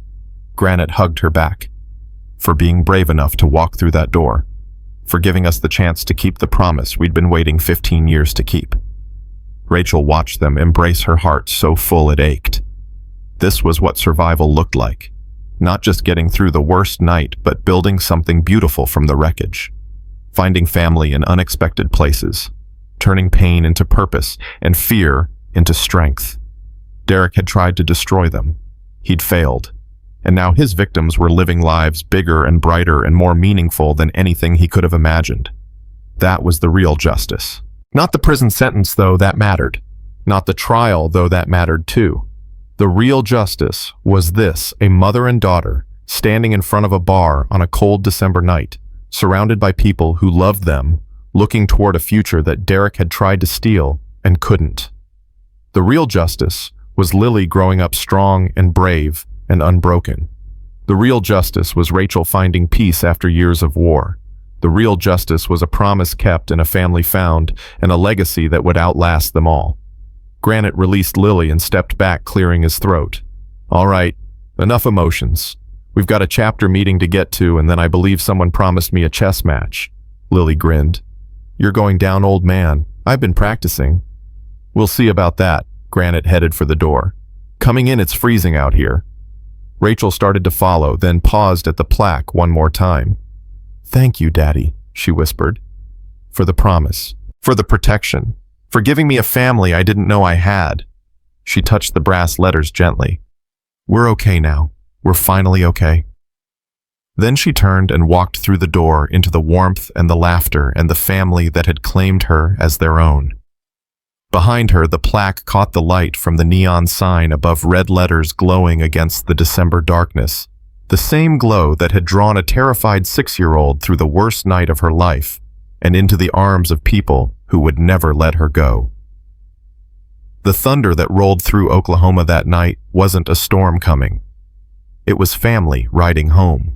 Granite hugged her back. For being brave enough to walk through that door. For giving us the chance to keep the promise we'd been waiting 15 years to keep. Rachel watched them embrace her heart so full it ached. This was what survival looked like. Not just getting through the worst night, but building something beautiful from the wreckage. Finding family in unexpected places. Turning pain into purpose and fear into strength. Derek had tried to destroy them. He'd failed. And now his victims were living lives bigger and brighter and more meaningful than anything he could have imagined. That was the real justice. Not the prison sentence, though, that mattered. Not the trial, though, that mattered too. The real justice was this: a mother and daughter standing in front of a bar on a cold December night, surrounded by people who loved them, looking toward a future that Derek had tried to steal and couldn't. The real justice was Lily growing up strong and brave and unbroken. The real justice was Rachel finding peace after years of war. The real justice was a promise kept and a family found, and a legacy that would outlast them all. Granite released Lily and stepped back, clearing his throat. All right, enough emotions. We've got a chapter meeting to get to, and then I believe someone promised me a chess match. Lily grinned. You're going down, old man. I've been practicing. We'll see about that. Granite headed for the door. Coming in, it's freezing out here. Rachel started to follow, then paused at the plaque one more time. Thank you, Daddy, she whispered. For the promise. For the protection. For giving me a family I didn't know I had. She touched the brass letters gently. We're okay now. We're finally okay. Then she turned and walked through the door into the warmth and the laughter and the family that had claimed her as their own. Behind her, the plaque caught the light from the neon sign above, red letters glowing against the December darkness. The same glow that had drawn a terrified 6-year-old through the worst night of her life and into the arms of people who would never let her go. The thunder that rolled through Oklahoma that night wasn't a storm coming. It was family riding home.